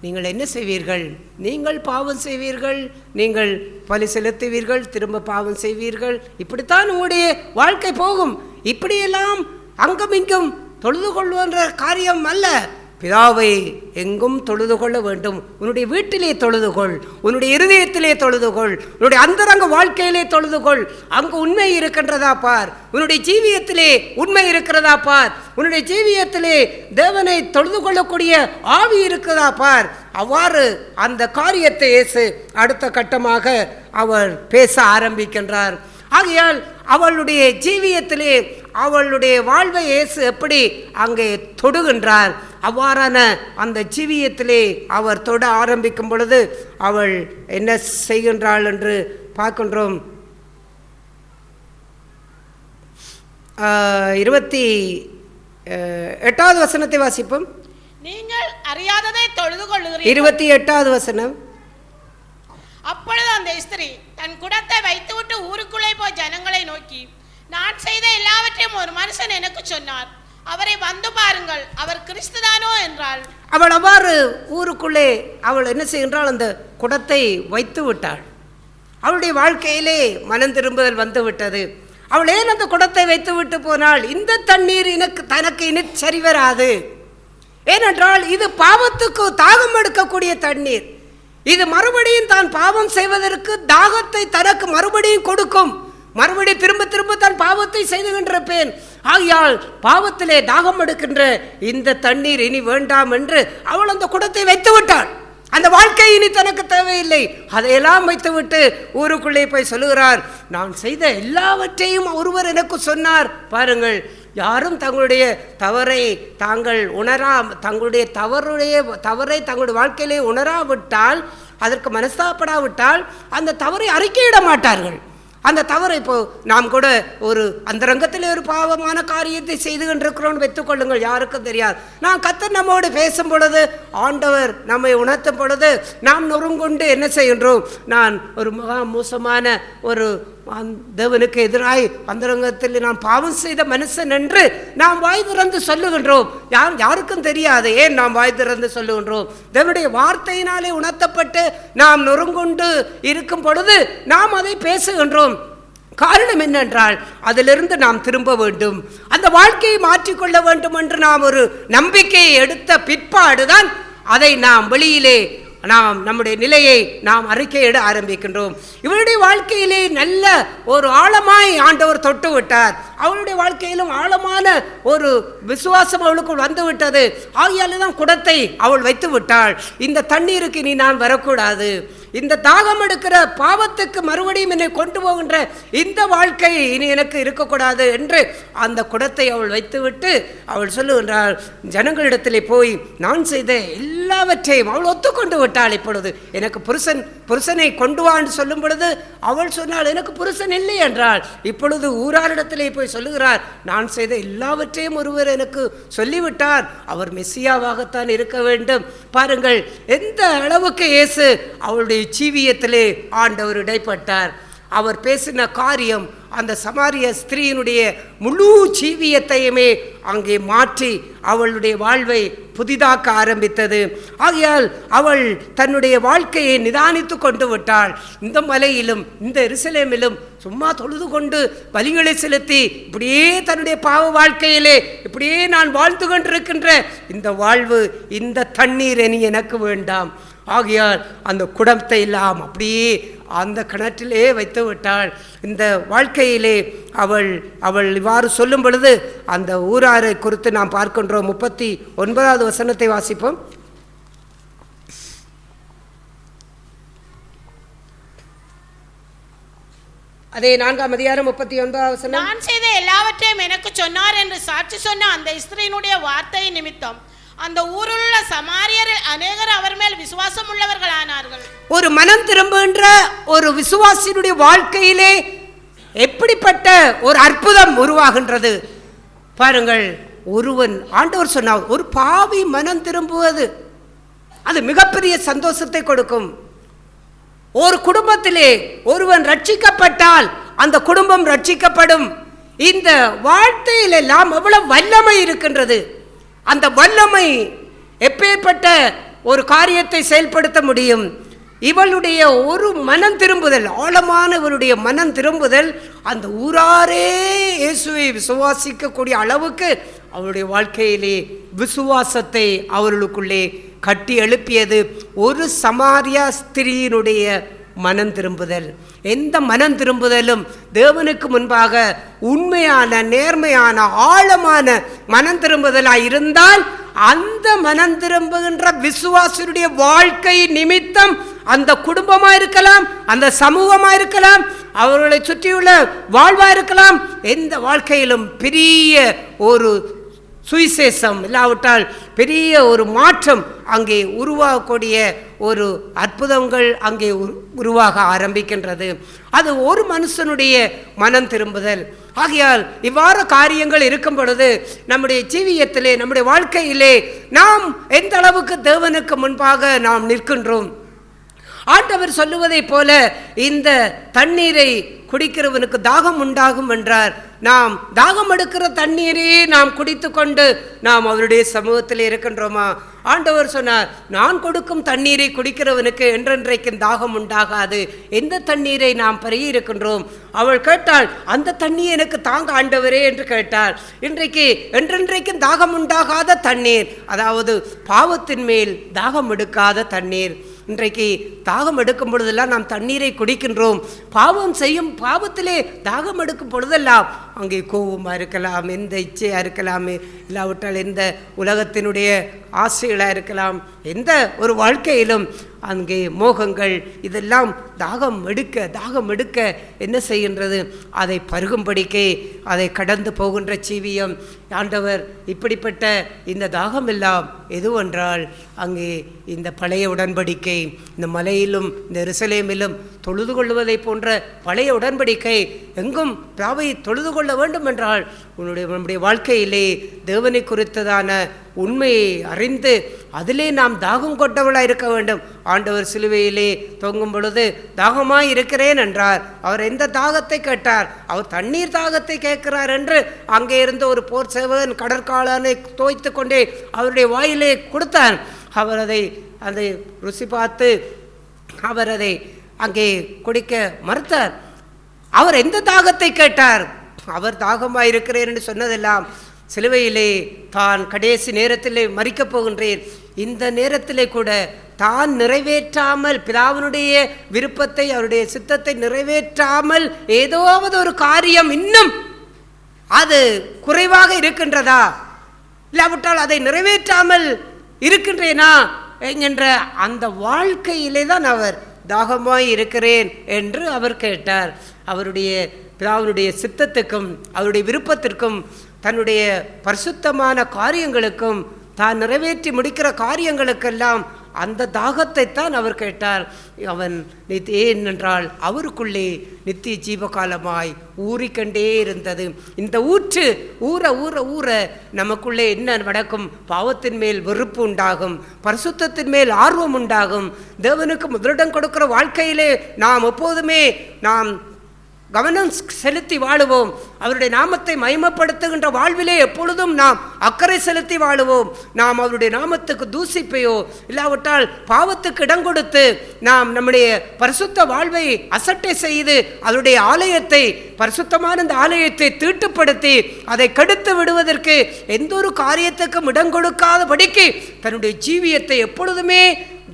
நீங்கள் என்ன செய்வீர்கள்? நீங்கள் பாவம் செய்வீர்கள், நீங்கள் பலி செலுத்துவீர்கள், திரும்ப பாவம் செய்வீர்கள். இப்படித்தான் உங்களுடைய வாழ்க்கை போகும். இப்படியெல்லாம் அங்கும் இங்கும் தொழுது கொள்வன்ற காரியம் அல்ல. பிதாவை எங்கும் தொழுது கொள்ள வேண்டும். உன்னுடைய வீட்டிலே தொழுதுகொள், உன்னுடைய இருதயத்திலே தொழுதுகொள், உன்னுடைய அந்தரங்க வாழ்க்கையிலே தொழுதுகொள். அங்கு உண்மை இருக்கின்றதா பார். உன்னுடைய ஜீவியத்திலே உண்மை இருக்கிறதா பார். உன்னுடைய ஜீவியத்திலே தேவனை தொழுது கொள்ளக்கூடிய ஆவி இருக்கிறதா பார். அவ்வாறு அந்த காரியத்தை இயேசு அடுத்த கட்டமாக அவர் பேச ஆரம்பிக்கின்றார். ஆகையால் அவளுடைய ஜீவியத்திலே அவளுடைய வாழ்வை இயேசு எப்படி அங்கே தொடுகின்றார், அவ்வாறான அந்த ஜீவியத்திலே அவர் தொட ஆரம்பிக்கும் பொழுது அவள் என்ன செய்கின்றாள் என்று பார்க்கின்றோம். 28வது வசனத்தை வாசிப்போம். நீங்கள் அறியாததை தொழுது கொள்ளுகிறீர்கள். 28வது வசனம். அப்பொழுது அந்த ஸ்திரீ தன் குடத்தை வைத்துவிட்டு ஊருக்குள்ளே போய் ஜனங்களை நோக்கி, நான் செய்த எல்லாவற்றையும் ஒரு மனுஷன் எனக்கு சொன்னார், அவரை வந்து பாருங்கள், அவர் கிறிஸ்துதானோ என்றாள். அவள் அவ்வாறு ஊருக்குள்ளே அவள் என்ன செய்கின்றாள், அந்த குடத்தை வைத்து விட்டாள். அவளுடைய வாழ்க்கையிலே மனம் திரும்புதல் வந்து விட்டது. அவள் ஏன் அந்த குடத்தை வைத்து விட்டு போனாள்? இந்த தண்ணீர் தனக்கு இனி சரி வராது. ஏனென்றால் இது பாவத்துக்கு தாகம் எடுக்கக்கூடிய தண்ணீர். இது மறுபடியும் தான் பாவம் செய்வதற்கு தாகத்தை தனக்கு மறுபடியும் கொடுக்கும். மறுபடியும் திரும்ப திரும்ப தான் பாவத்தை செய்துகின்ற பெண். ஆகையால் பாவத்திலே தாகம் எடுக்கின்ற இந்த தண்ணீர் இனி வேண்டாம் என்று அவள் அந்த குடத்தை வைத்து விட்டாள். அந்த வாழ்க்கை இனி தனக்கு தேவையில்லை. அதையெல்லாம் வைத்துவிட்டு ஊருக்குள்ளே போய் சொல்லுகிறார், நான் செய்த எல்லாவற்றையும் ஒருவர் எனக்கு சொன்னார். பாருங்கள், யாரும் தங்களுடைய தவறை தாங்கள் தங்களுடைய தவறை தங்களுடைய வாழ்க்கையிலே உணராவிட்டால், அதற்கு மனஸ்தாப்படாவிட்டால் அந்த தவறை அறிக்கையிட மாட்டார்கள். அந்த தவறை இப்போ நாம் கூட ஒரு அந்தரங்கத்தில் ஒரு பாவமான காரியத்தை செய்து கொண்டிருக்கிறோம் வைத்துக்கொள்ளுங்கள், யாருக்கும் தெரியாது. நான் கர்த்தர் நம்மோடு பேசும் பொழுது, ஆண்டவர் நம்மை உணர்த்தும் பொழுது நாம் நொறுங்குண்டு என்ன செய்கின்றோம், நான் ஒரு மகா மோசமான ஒரு தேவனுக்கு எதிராய் அந்தரங்கத்தில் நான் பாவம் செய்த மனுஷன் என்று நாம் வாய் திறந்து சொல்லுகின்றோம். யாருக்கும் தெரியாது ஏன் நாம் வாய் திறந்து சொல்லுகின்றோம். தேவனுடைய வார்த்தையினாலே உணர்த்தப்பட்டு நாம் நொறுங்குண்டு இருக்கும் பொழுது நாம் அதை பேசுகின்றோம். காரணம் என்னென்றால் அதிலிருந்து நாம் திரும்ப வேண்டும், அந்த வாழ்க்கையை மாற்றிக்கொள்ள வேண்டும் என்று நாம் ஒரு நம்பிக்கையை எடுத்த பிற்பாடுதான் அதை நாம் வெளியிலே நம்முடைய நிலையை நாம் அறிக்கையிட ஆரம்பிக்கின்றோம். இவருடைய வாழ்க்கையிலே நல்ல ஒரு ஆழமாய் ஆண்டவர் தொட்டு விட்டார். அவளுடைய வாழ்க்கையிலும் ஆழமான ஒரு விசுவாசம் அவளுக்குள் வந்து விட்டது. ஆகையால் தான் குடத்தை அவள் வைத்து விட்டாள். இந்த தண்ணீருக்கு நீ நான் வரக்கூடாது, இந்த தாகம் எடுக்கிற பாவத்துக்கு மறுபடியும் என்னை கொண்டு போகின்ற இந்த வாழ்க்கை இனி எனக்கு இருக்கக்கூடாது என்று அந்த குடத்தை அவள் வைத்துவிட்டு அவள் சொல்லுகின்றாள், ஜனங்களிடத்திலே போய் நான் செய்த எல்லாவற்றையும் அவள் ஒத்துக்கொண்டு விட்டாள். இப்பொழுது எனக்கு புருஷனை கொண்டு வான்னு சொல்லும் பொழுது அவள் சொன்னாள், எனக்கு புருஷன் இல்லை என்றாள். இப்பொழுது ஊராரிடத்திலே போய் சொல்லுகிறார், நான் செய்த எல்லாவற்றையும் ஒருவர் எனக்கு சொல்லிவிட்டார், அவர் மெசியாவாகத்தான் இருக்க வேண்டும். பாருங்கள் எந்த அளவுக்கு இயேசு அவளுடைய ஜீவியத்திலே ஆண்டவர் இடைப்பட்டார். அவர் பேசின காரியம் அந்த சமாரிய ஸ்திரீயினுடைய முழு ஜீவியத்தையுமே அங்கே மாற்றி அவளுடைய வாழ்வை புதிதாக்க ஆரம்பித்தது. ஆகையால் அவள் தன்னுடைய வாழ்க்கையை நிதானித்து கொண்டு விட்டாள். இந்த மலையிலும் இந்த எருசலேமிலும் சும்மா தொழுது கொண்டு பலிகளை செலுத்தி இப்படியே தன்னுடைய பாவ வாழ்க்கையிலே இப்படியே நான் வாழ்ந்து கொண்டிருக்கின்ற இந்த வாழ்வு, இந்த தண்ணீர் இனி எனக்கு வேண்டாம். ஆகையால் அந்த குடத்தை எல்லாம் அப்படியே அந்த கிணற்றிலே வைத்து விட்டாள். இந்த வாழ்க்கையிலே அவள் இவ்வாறு சொல்லும் பொழுது அந்த ஊராரை குறித்து நாம் பார்க்கின்றோம். 39வது வசனத்தை வாசிப்போம். அதே 4ஆம் அதிகாரம் 39வது வசனம். நான் செய்த எல்லாவற்றையும் எனக்கு சொன்னார் என்று சாட்சி சொன்ன அந்த ஸ்திரீனுடைய வார்த்தை நிமித்தம் அந்த ஊருள்ள சமாரியரில் அநேகர் அவர் மேல் விசுவாசம் உள்ளவர்களானார்கள். ஒரு மனம் திரும்புகின்ற ஒரு விசுவாசியினுடைய வாழ்க்கையிலே எப்படிப்பட்ட ஒரு அற்புதம் உருவாகின்றது பாருங்கள். ஒருவன், ஆண்டவர் சொன்னார், ஒரு பாவி மனம் திரும்புவது அது மிகப்பெரிய சந்தோஷத்தை கொடுக்கும். ஒரு குடும்பத்திலே ஒருவன் ரட்சிக்கப்பட்டால் அந்த குடும்பம் ரட்சிக்கப்படும். இந்த வார்த்தையில் எல்லாம் எவ்வளவு வல்லமை இருக்கின்றது. அந்த வல்லமை எப்பேற்பட்ட ஒரு காரியத்தை செயல்படுத்த முடியும். இவளுடைய ஒரு மனம் திரும்புதல், ஆழமான இவளுடைய மனம் திரும்புதல் அந்த ஊராரே இயேசுவை விசுவாசிக்கக்கூடிய அளவுக்கு அவளுடைய வாழ்க்கையிலே விசுவாசத்தை அவர்களுக்குள்ளே கட்டி எழுப்பியது. ஒரு சமாரியா ஸ்திரீயினுடைய மனம் திரும்புதல். எந்த மனம் திரும்புதலும் தேவனுக்கு முன்பாக உண்மையான, நேர்மையான, ஆழமான மனம் திரும்புதலாக இருந்தால் அந்த மனம் திரும்புகின்ற விசுவாசனுடைய வாழ்க்கை நிமித்தம் அந்த குடும்பமா இருக்கலாம், அந்த சமூகமா இருக்கலாம், அவர்களை சுற்றியுள்ள வாழ்வா இருக்கலாம், எந்த வாழ்க்கையிலும் பெரிய ஒரு சுவிசேஷம் இல்லாவிட்டால் பெரிய ஒரு மாற்றம் அங்கே உருவாகக்கூடிய ஒரு அற்புதங்கள் அங்கே உருவாக ஆரம்பிக்கின்றது. அது ஒரு மனுஷனுடைய மனம் திரும்புதல். ஆகையால் இவ்வாறு காரியங்கள் இருக்கும் பொழுது நம்முடைய ஜீவியத்திலே, நம்முடைய வாழ்க்கையிலே நாம் எந்த அளவுக்கு தேவனுக்கு முன்பாக நாம் நிற்கின்றோம். ஆண்டவர் சொல்லுவதை போல இந்த தண்ணீரை குடிக்கிறவனுக்கு தாகம் உண்டாகும் என்றார். நாம் தாகம் எடுக்கிற தண்ணீரை நாம் குடித்து கொண்டு நாம் அவருடைய சமூகத்தில் இருக்கின்றோமா? ஆண்டவர் சொன்னார், நான் கொடுக்கும் தண்ணீரை குடிக்கிறவனுக்கு என்றென்றைக்கும் தாகம் உண்டாகாது. எந்த தண்ணீரை நாம் பருகி இருக்கின்றோம்? அவள் கேட்டாள், அந்த தண்ணீர் எனக்கு தாங்க ஆண்டவரே என்று கேட்டாள். இன்றைக்கு என்றென்றைக்கும் தாகம் உண்டாகாத தண்ணீர், அதாவது பாவத்தின் மேல் தாகம் எடுக்காத தண்ணீர். இன்றைக்கு தாகம் எடுக்கும் பொழுதெல்லாம் நாம் தண்ணீரை குடிக்கின்றோம். பாவம் செய்யும் பாவத்திலே தாகம் எடுக்கும் பொழுதெல்லாம் அங்கே கோபமாக இருக்கலாம், எந்த இச்சையாக இருக்கலாமே, இல்லாவிட்டால் எந்த உலகத்தினுடைய ஆசைகளாக இருக்கலாம், எந்த ஒரு வாழ்க்கையிலும் அங்கே மோகங்கள் இதெல்லாம் தாகம் எடுக்க என்ன செய்கின்றது? அதை பருகும்படிக்கே அதை கடந்து போகின்ற ஜீவியம். ஆண்டவர் இப்படிப்பட்ட இந்த தாகம் எல்லாம் எதுவென்றால் அங்கே இந்த பழைய உடன்படிக்கை, இந்த மலையிலும் இந்த எருசலேமிலும் தொழுது கொள்வதை போன்ற பழைய உடன்படிக்கை எங்கும் பிதாவை தொழுது கொள்ள வேண்டும் என்றால் நம்முடைய வாழ்க்கையிலே தேவனை குறித்ததான உண்மையை அறிந்து அதிலே நாம் தாகம் கொண்டவளாக இருக்க வேண்டும். ஆண்டவர் சிலுவையிலே தொங்கும் பொழுது தாகமாய் இருக்கிறேன் என்றார். அவர் எந்த தாகத்தை கேட்டார்? அவர் தண்ணீர் தாகத்தை கேட்கிறார் என்று அங்கே இருந்த ஒரு போர் சேவகன் கடற்காலனை தோய்த்து கொண்டே அவருடைய வாயிலே கொடுத்தார். அவர் அதை ருசி பார்த்து அவர் அதை அங்கே குடிக்க மறுத்தார். அவர் எந்த தாகத்தை கேட்டார்? அவர் தாகமாக இருக்கிறேன் என்று சொன்னதெல்லாம் சிலுவையிலே தான் கடைசி நேரத்திலே மரிக்கப் போகின்றேன், இந்த நேரத்திலே கூட தான் நிறைவேற்றாமல், பிதாவினுடைய விருப்பத்தை அவருடைய சித்தத்தை நிறைவேற்றாமல் ஏதாவது ஒரு காரியம் இன்னும் அது குறைவாக இருக்கின்றதா, இல்லாவிட்டால் அதை நிறைவேற்றாமல் இருக்கின்றேனா என்கின்ற அந்த வாழ்க்கையிலே தான் அவர் தாகமாய் இருக்கிறேன் என்று அவர் கேட்டார். அவருடைய பிதாவினுடைய சித்தத்துக்கும் அவருடைய விருப்பத்திற்கும் தன்னுடைய பரிசுத்தமான காரியங்களுக்கும் தான் நிறைவேற்றி முடிக்கிற காரியங்களுக்கெல்லாம் அந்த தாகத்தை தான் அவர் கேட்டார். அவன் ஏனென்றால் அவருக்குள்ளே நித்திய ஜீவகாலமாய் ஊறிக்கண்டே இருந்தது. இந்த ஊற்று ஊற ஊற ஊற நமக்குள்ளே என்ன நடக்கும்? பாவத்தின் மேல் வெறுப்பு உண்டாகும், பரிசுத்தத்தின் மேல் ஆர்வம் உண்டாகும். தேவனுக்கு முதலிடம் கொடுக்கிற வாழ்க்கையிலே நாம் எப்போதுமே நாம் கவனம் செலுத்தி வாழுவோம். அவருடைய நாமத்தை மகிமைப்படுத்துகின்ற வாழ்விலே எப்பொழுதும் நாம் அக்கறை செலுத்தி வாழுவோம். நாம் அவருடைய நாமத்துக்கு தூசிப்பையோ இல்லாவிட்டால் பாவத்துக்கு இடம் கொடுத்து நாம் நம்முடைய பரிசுத்த வாழ்வை அசட்டை செய்து அவருடைய ஆலயத்தை, பரிசுத்தமான இந்த ஆலயத்தை தீட்டுப்படுத்தி அதை கெடுத்து விடுவதற்கு எந்த ஒரு காரியத்துக்கும் இடம் கொடுக்காதபடிக்கு தன்னுடைய ஜீவியத்தை எப்பொழுதுமே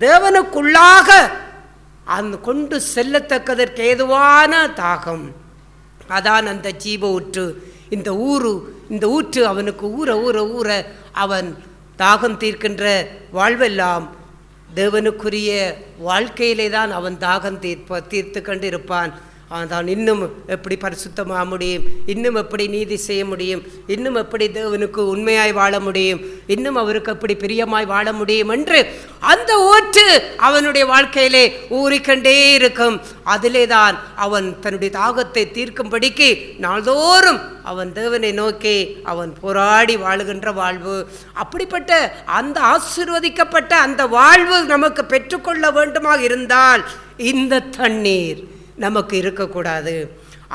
தேவனுக்குள்ளாக அந்த கொண்டு செல்லத்தக்கதற்கு ஏதுவான தாகம், அதான் அந்த ஜீவ ஊற்று. இந்த ஊற்று அவனுக்கு ஊற ஊற ஊற அவன் தாகம் தீர்க்கின்ற வாழ்வெல்லாம் தேவனுக்குரிய வாழ்க்கையிலே தான் அவன் தாகம் தீர்த்து கொண்டு இருப்பான். தான் இன்னும் எப்படி பரிசுத்தமாக முடியும், இன்னும் எப்படி நீதி செய்ய முடியும், இன்னும் எப்படி தேவனுக்கு உண்மையாய் வாழ முடியும், இன்னும் அவருக்கு எப்படி பிரியமாய் வாழ முடியும் என்று அந்த ஊற்று அவனுடைய வாழ்க்கையிலே ஊறிக்கொண்டே இருக்கும். அதிலே தான் அவன் தன்னுடைய தாகத்தை தீர்க்கும்படிக்கு நாள்தோறும் அவன் தேவனை நோக்கி அவன் போராடி வாழுகின்ற வாழ்வு. அப்படிப்பட்ட அந்த ஆசீர்வதிக்கப்பட்ட அந்த வாழ்வு நமக்கு பெற்றுக்கொள்ள வேண்டுமாக இருந்தால் இந்த தண்ணீர் நமக்கு இருக்கக்கூடாது.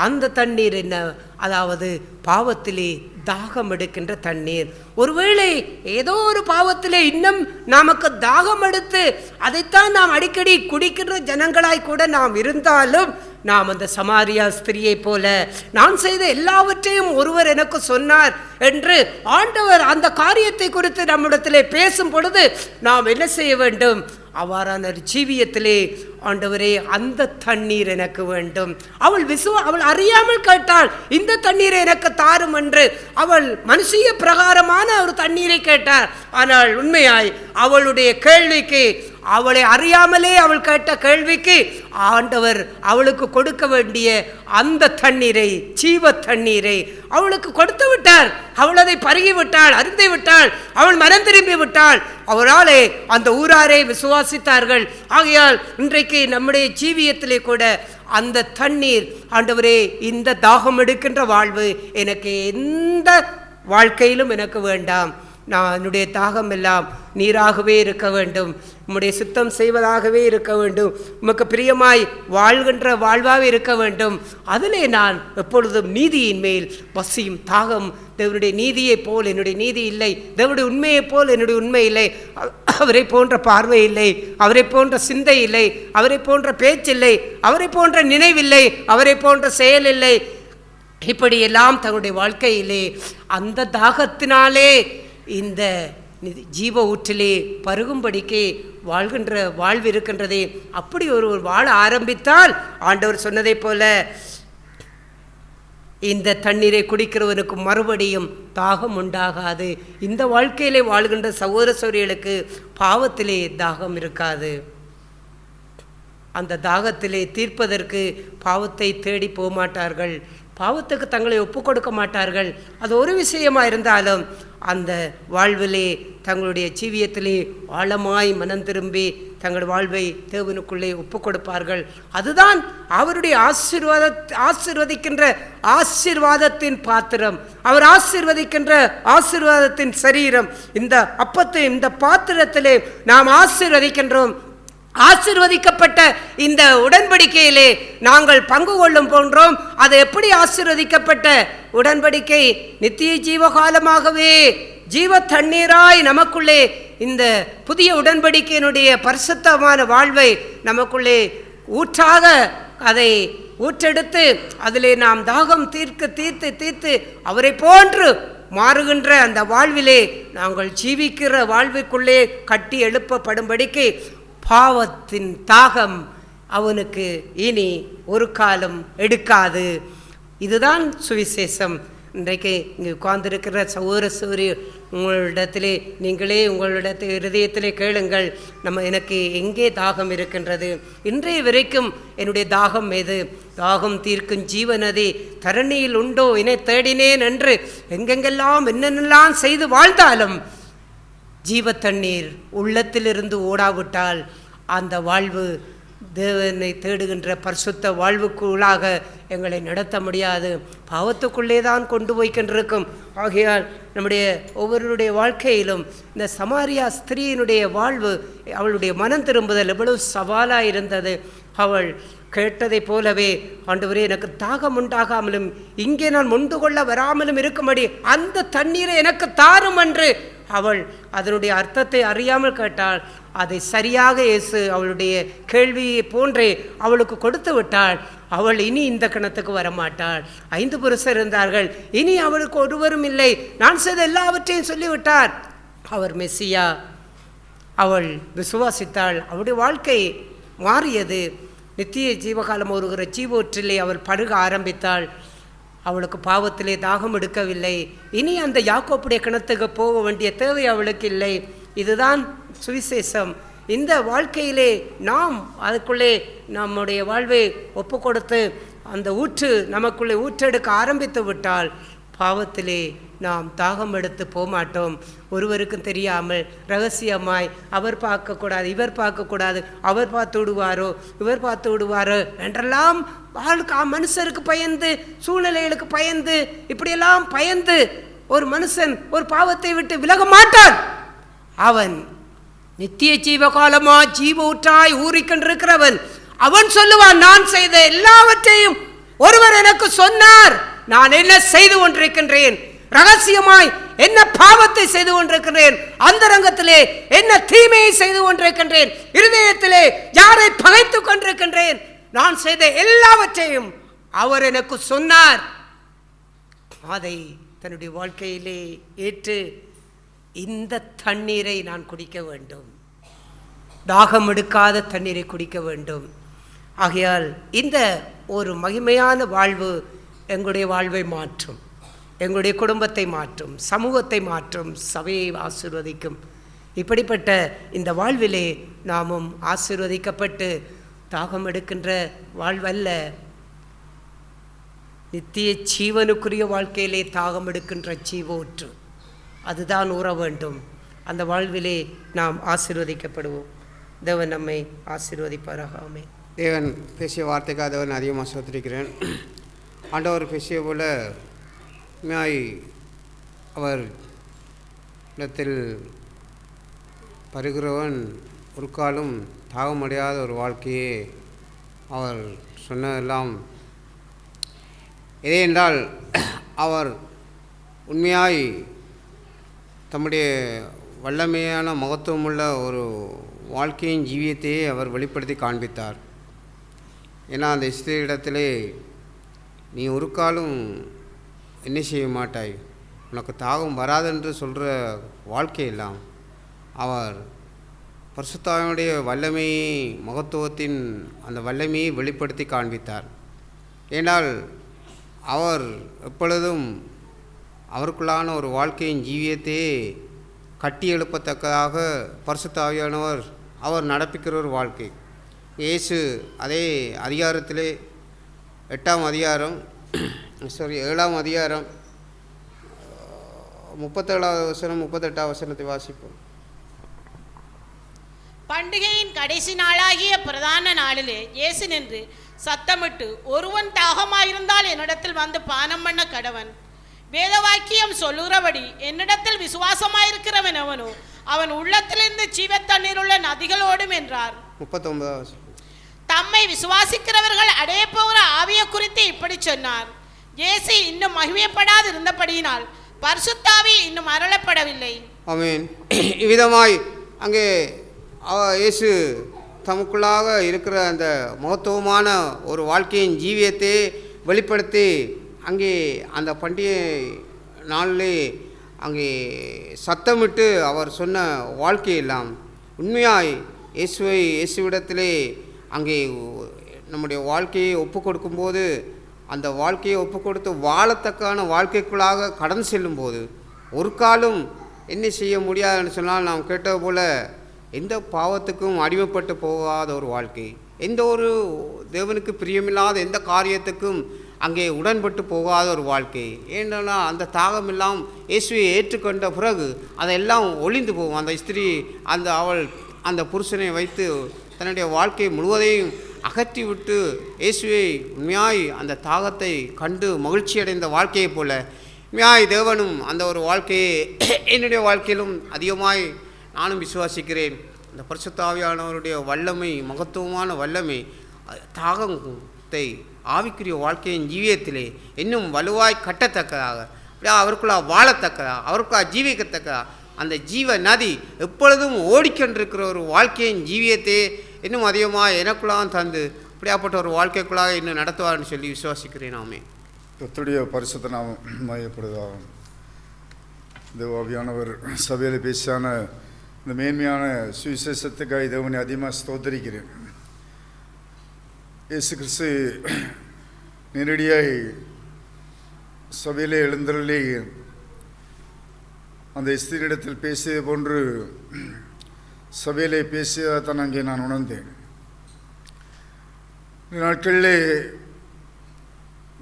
அந்த தண்ணீர் என்ன? அதாவது பாவத்திலே தாகம் எடுக்கின்ற தண்ணீர். ஒருவேளை ஏதோ ஒரு பாவத்திலே இன்னும் நமக்கு தாகம் எடுத்து அதைத்தான் நாம் அடிக்கடி குடிக்கின்ற ஜனங்களாய் கூட நாம் இருந்தாலும் நாம் அந்த சமாரியா ஸ்திரியை போல நான் செய்த எல்லாவற்றையும் ஒருவர் எனக்கு சொன்னார் என்று ஆண்டவர் அந்த காரியத்தை குறித்து நம்மிடத்திலே பேசும் பொழுது நாம் என்ன செய்ய வேண்டும்? அவ்வாறான ஒரு ஜீவியத்திலே ஆண்டவரே அந்த தண்ணீர் எனக்கு வேண்டும். அவள் அறியாமல் கேட்டாள், இந்த தண்ணீரை எனக்கு தாரும் என்று. அவள் மனுஷிய பிரகாரமான ஒரு தண்ணீரை கேட்டாள். ஆனால் உண்மையாய் அவளுடைய கேள்விக்கு, அவளை அறியாமலே அவள் கேட்ட கேள்விக்கு ஆண்டவர் அவளுக்கு கொடுக்க வேண்டிய அந்த தண்ணீரை, ஜீவ தண்ணீரை அவளுக்கு கொடுத்து விட்டார். அவள் அதை பருகி விட்டாள், அருந்தி விட்டாள், அவள் மனம் திரும்பி விட்டாள். அவளாலே அந்த ஊராரை விசுவாசித்தார்கள். ஆகையால் இன்றைக்கு நம்முடைய ஜீவியத்திலே கூட அந்த தண்ணீர், ஆண்டவரே இந்த தாகம் எடுக்கின்ற வாழ்வு எனக்கு எந்த வாழ்க்கையிலும் எனக்கு வேண்டாம். நான் என்னுடைய தாகம் எல்லாம் நீராகவே இருக்க வேண்டும், உம்முடைய சுத்தம் செய்வதாகவே இருக்க வேண்டும், உமக்கு பிரியமாய் வாழ்கின்ற வாழ்வாக இருக்க வேண்டும். அதிலே நான் எப்பொழுதும் நீதியின் மேல் பசியும் தாகம். தேவனுடைய நீதியைப் போல் என்னுடைய நீதி இல்லை, தேவனுடைய உண்மையைப் போல் என்னுடைய உண்மை இல்லை, அவரை போன்ற பார்வை இல்லை, அவரை போன்ற சிந்தை இல்லை, அவரை போன்ற பேச்சில்லை, அவரை போன்ற நினைவில்லை, அவரை போன்ற செயல் இல்லை. இப்படியெல்லாம் தங்களுடைய வாழ்க்கையிலே அந்த தாகத்தினாலே இந்த ஜீவ ஊற்றிலே பருகும்படிக்கு வாழ்கின்ற வாழ்வு இருக்கின்றதே. அப்படி ஒரு வாழ ஆரம்பித்தால் ஆண்டவர் சொன்னதை போல இந்த தண்ணீரை குடிக்கிறவனுக்கு மறுபடியும் தாகம் உண்டாகாது. இந்த வாழ்க்கையிலே வாழ்கின்ற சகோதர சகோதரிகளுக்கு பாவத்திலே தாகம் இருக்காது. அந்த தாகத்திலே தீர்ப்பதற்கு பாவத்தை தேடி போக மாட்டார்கள், பாவத்துக்கு தங்களை ஒப்பு கொடுக்க மாட்டார்கள். அது ஒரு விஷயமா இருந்தாலும் அந்த வாழ்விலே தங்களுடைய ஜீவியத்திலே ஆழமாய் மனம் திரும்பி தங்கள் வாழ்வை தேவனுக்குள்ளே ஒப்பு கொடுப்பார்கள். அதுதான் அவருடைய ஆசீர்வதிக்கின்ற ஆசீர்வாதத்தின் பாத்திரம், அவர் ஆசீர்வதிக்கின்ற ஆசீர்வாதத்தின் சரீரம். இந்த அப்பத்தை இந்த பாத்திரத்திலே நாம் ஆசீர்வதிக்கின்றோம். ஆசீர்வதிக்கப்பட்ட இந்த உடன்படிக்கையிலே நாங்கள் பங்கு கொள்ளும் போன்றோம். அது எப்படி ஆசீர்வதிக்கப்பட்ட உடன்படிக்கை? நித்திய ஜீவகாலமாகவே ஜீவ தண்ணீராய் நமக்குள்ளே இந்த புதிய உடன்படிக்கையினுடைய பரிசுத்தமான வாழ்வை நமக்குள்ளே ஊற்றாக அதை ஊற்றெடுத்து அதிலே நாம் தாகம் தீர்த்து அவரை போன்று மாறுகின்ற அந்த வாழ்விலே நாங்கள் ஜீவிக்கிற வாழ்வுக்குள்ளே கட்டி எழுப்பப்படும்படிக்கு பாவத்தின் தாகம் அவனுக்கு இனி ஒரு காலம் எடுக்காது. இதுதான் சுவிசேஷம். இன்றைக்கு இங்கே உட்கார்ந்திருக்கிற சகோதர சகோதரி, உங்களிடத்திலே நீங்களே உங்களிடத்தில் இருதயத்திலே கேளுங்கள், எனக்கு எங்கே தாகம் இருக்கின்றது? இன்றைய வரைக்கும் என்னுடைய தாகம் எது? தாகம் தீர்க்கும் ஜீவநதி தரணியில் உண்டோ என தேடினேன் என்று எங்கெங்கெல்லாம் என்னென்னலாம் செய்து வாழ்ந்தாலும் ஜீவ தண்ணீர் உள்ளத்திலிருந்து ஓடாவிட்டால் அந்த வாழ்வு தேவனை தேடுகின்ற பரிசுத்த வாழ்வுக்குள்ளாக எங்களை நடத்த முடியாது, பாவத்துக்குள்ளே தான் கொண்டு போய்கின்றிருக்கும். ஆகையால் நம்முடைய ஒவ்வொருடைய வாழ்க்கையிலும் இந்த சமாரியா ஸ்திரீயினுடைய வாழ்வு, அவளுடைய மனம் திரும்புதல் எவ்வளவு சவாலாக இருந்தது. அவள் கேட்டதை போலவே, ஆண்டவரே எனக்கு தாகம் உண்டாகாமலும் இங்கே நான் முண்டு கொள்ள வராமலும் இருக்கும்படி அந்த தண்ணீரை எனக்கு தாரும் என்று அவள் அதனுடைய அர்த்தத்தை அறியாமல் கேட்டாள். அதை சரியாக இயேசு அவளுடைய கேள்வியை போன்றே அவளுக்கு கொடுத்து விட்டாள். அவள் இனி இந்த கணத்துக்கு வரமாட்டாள். 5 புருஷர் இருந்தார்கள், இனி அவளுக்கு ஒருவரும் இல்லை. நான் செய்த எல்லாவற்றையும் சொல்லிவிட்டார். அவர் மெசியா. அவள் விசுவாசித்தாள். அவளுடைய வாழ்க்கை மாறியது. நித்திய ஜீவகாலம் வருகிற ஜீவொற்றிலே அவள் பருக ஆரம்பித்தாள். அவளுக்கு பாவத்திலே தாகம் எடுக்கவில்லை. இனி அந்த யாக்கோப்புடைய கிணத்துக்கு போக வேண்டிய தேவை அவளுக்கு இல்லை. இதுதான் சுவிசேஷம். இந்த வாழ்க்கையிலே நாம் அதுக்குள்ளே நம்முடைய வாழ்வை ஒப்பு கொடுத்து அந்த ஊற்று நமக்குள்ளே ஊற்றெடுக்க ஆரம்பித்து விட்டால் பாவத்திலே நாம் தாகம் எடுத்து போகமாட்டோம். ஒருவருக்கும் தெரியாமல் ரகசியமாய் அவர் பார்க்கக்கூடாது, இவர் பார்க்கக்கூடாது, அவர் பார்த்து விடுவாரோ இவர் பார்த்து விடுவாரோ என்றெல்லாம் மனுஷருக்கு பயந்து, சூழ்நிலைகளுக்கு பயந்து, இப்படியெல்லாம் பயந்து ஒரு மனுஷன் ஒரு பாவத்தை விட்டு விலக மாட்டான். அவன் நித்திய ஜீவகாலமா ஜீவ ஊற்றாய் ஊறிக்கொண்டிருக்கிறவன். அவன் சொல்லுவான், நான் செய்த எல்லாவற்றையும் ஒருவர் எனக்கு சொன்னார், நான் என்ன செய்து கொண்டிருக்கின்றேன், ரகசியமாய் என்ன பாவத்தை செய்து கொண்டிருக்கின்றேன், அந்தரங்கத்திலே என்ன தீமையை செய்து கொண்டிருக்கின்றேன், இருதயத்திலே யாரை பகைத்துக் கொண்டிருக்கின்றேன், நான் செய்த எல்லாவற்றையும் அவர் எனக்கு சொன்னார். அதை தன்னுடைய வாழ்க்கையிலே ஏற்று இந்த தண்ணீரை நான் குடிக்க வேண்டும். தாகம் எடுக்காத தண்ணீரை குடிக்க வேண்டும். ஆகையால் இந்த ஒரு மகிமையான வாழ்வு எங்களுடைய வாழ்வை மாற்றும், எங்களுடைய குடும்பத்தை மாற்றும், சமூகத்தை மாற்றும், சபையை ஆசீர்வதிக்கும். இப்படிப்பட்ட இந்த வாழ்விலே நாமும் ஆசீர்வதிக்கப்பட்டு தாகம் எடுக்கின்ற வாழ்வல்ல, நித்திய ஜீவனுக்குரிய வாழ்க்கையிலே தாகம் எடுக்கின்ற ஜீவோற்று அதுதான் ஊற வேண்டும். அந்த வாழ்விலே நாம் ஆசீர்வதிக்கப்படுவோம். தேவன் நம்மை ஆசீர்வதிப்பாராக. ஆமென். தேவன் பேசிய வார்த்தைக்காக தேவன் அதிகமாக சோத்திருக்கிறேன். ஆண்டவர் பேசிய போல உண்மையாய் அவர் இடத்தில் பருகிறவன் ஒரு காலம் தாகமடையாத ஒரு வாழ்க்கையே அவர் சொன்னதெல்லாம் எதே என்றால் அவர் உண்மையாய் தம்முடைய வல்லமையான மகத்துவமுள்ள ஒரு வாழ்க்கையின் ஜீவியத்தையே அவர் வெளிப்படுத்தி காண்பித்தார். ஏன்னா அந்த ஸ்திரீயிடத்திலே நீ ஒரு காலம் என்ன செய்ய மாட்டாய், உனக்கு தாகம் வராதென்று சொல்கிற வாழ்க்கையெல்லாம் அவர் பரிசுத்தாவினுடைய வல்லமையை, மகத்துவத்தின் அந்த வல்லமையை வெளிப்படுத்தி காண்பித்தார். ஏனால் அவர் எப்பொழுதும் அவருக்குள்ளான ஒரு வாழ்க்கையின் ஜீவியத்தையே கட்டி எழுப்பத்தக்கதாக பரிசுத்தாவியானவர் அவர் நடப்பிக்கிற ஒரு வாழ்க்கை. இயேசு அதே அதிகாரத்திலே 7ஆம் அதிகாரம் 37வது வசனம் 38வது வசனத்தை வாசிப்போம். பண்டிகையின் கடைசி நாளாகிய பிரதான நாளிலே இயேசு நின்று சத்தமிட்டு, ஒருவன் தாகமாயிருந்தால் என்னிடத்தில் வந்து பானம் பண்ண கடவன். வேதவாக்கியம் சொல்லுகிறபடி என்னிடத்தில் விசுவாசமாயிருக்கிறவன் அவனோ அவன் உள்ளத்திலிருந்து ஜீவ தண்ணீர் உள்ள நதிகளோடும் என்றார். 39வது தம்மை விசுவாசிக்கிறவர்கள் அடைய போகிற ஆவியை குறித்து இப்படி சொன்னார். இயேசு இன்னும் மகிமைப்படாது இருந்தபடியினால் பரிசுத்தாவி இன்னும் அருளப்படவில்லை. ஆமென். இவ்விதமாய் அங்கே இயேசு தமக்குள்ளாக இருக்கிற அந்த மகத்துவமான ஒரு வாழ்க்கையின் ஜீவியத்தை வெளிப்படுத்தி அங்கே அந்த பண்டிகை நாளிலே அங்கே சத்தமிட்டு அவர் சொன்ன வாழ்க்கையெல்லாம் உண்மையாய் இயேசுவிடத்திலே அங்கே நம்முடைய வாழ்க்கையை ஒப்பு கொடுக்கும்போது, அந்த வாழ்க்கையை ஒப்பு கொடுத்து வாழத்தக்கான வாழ்க்கைக்குள்ளாக கடந்து செல்லும்போது ஒரு காலம் என்ன செய்ய முடியாதுன்னு சொன்னால், நாம் கேட்டது போல் எந்த பாவத்துக்கும் அடிமைப்பட்டு போகாத ஒரு வாழ்க்கை, எந்த ஒரு தேவனுக்கு பிரியமில்லாத எந்த காரியத்துக்கும் அங்கே உடன்பட்டு போகாத ஒரு வாழ்க்கை. ஏன்னா அந்த தாகமெல்லாம் இயேசுவை ஏற்றுக்கொண்ட பிறகு அதெல்லாம் ஒளிந்து போகும். அந்த ஸ்திரீ அவள் அந்த புருஷனை வைத்து தன்னுடைய வாழ்க்கை முழுவதையும் அகற்றி விட்டு இயேசுவை உண்மையாய் அந்த தாகத்தை கண்டு மகிழ்ச்சி அடைந்த வாழ்க்கையைப் போல உண்மையாய் தேவனும் அந்த ஒரு வாழ்க்கையை என்னுடைய வாழ்க்கையிலும் அதிகமாய் நானும் விசுவாசிக்கிறேன். அந்த பரிசுத்த ஆவியானவருடைய வல்லமை, மகத்துவமான வல்லமை தாகத்தை ஆவிக்குரிய வாழ்க்கையின் ஜீவியத்திலே இன்னும் வலுவாய் கட்டத்தக்கதாக, அவருக்குள்ளாக வாழத்தக்கதாக, அவருக்குள்ளாக ஜீவிக்கத்தக்கதாக அந்த ஜீவ நதி எப்பொழுதும் ஓடிக்கொண்டிருக்கிற ஒரு வாழ்க்கையின் ஜீவியத்தை இன்னும் அதிகமாக எனக்குள்ளாக தந்து அப்படியாப்பட்ட ஒரு வாழ்க்கைக்குள்ளாக இன்னும் நடத்துவார்னு சொல்லி விசுவாசிக்கிறேன். ஆமென். கர்த்தருடைய பரிசுத்த நாமம் மகிமைப்படுவதாகும். தேவாவியானவர் சபையில் பேசியான இந்த மேன்மையான சுவிசேஷத்துக்காக தேவனை அதிகமாக ஸ்தோத்தரிக்கிறேன். இயேசு கிறிஸ்து நேரடியாய் சபையிலே எழுந்தருளி அந்த ஸ்திரீயிடத்தில் பேசியது போன்று சபையிலே பேசியதான் அங்கே நான் உணர்ந்தேன். இந்த நாட்களிலே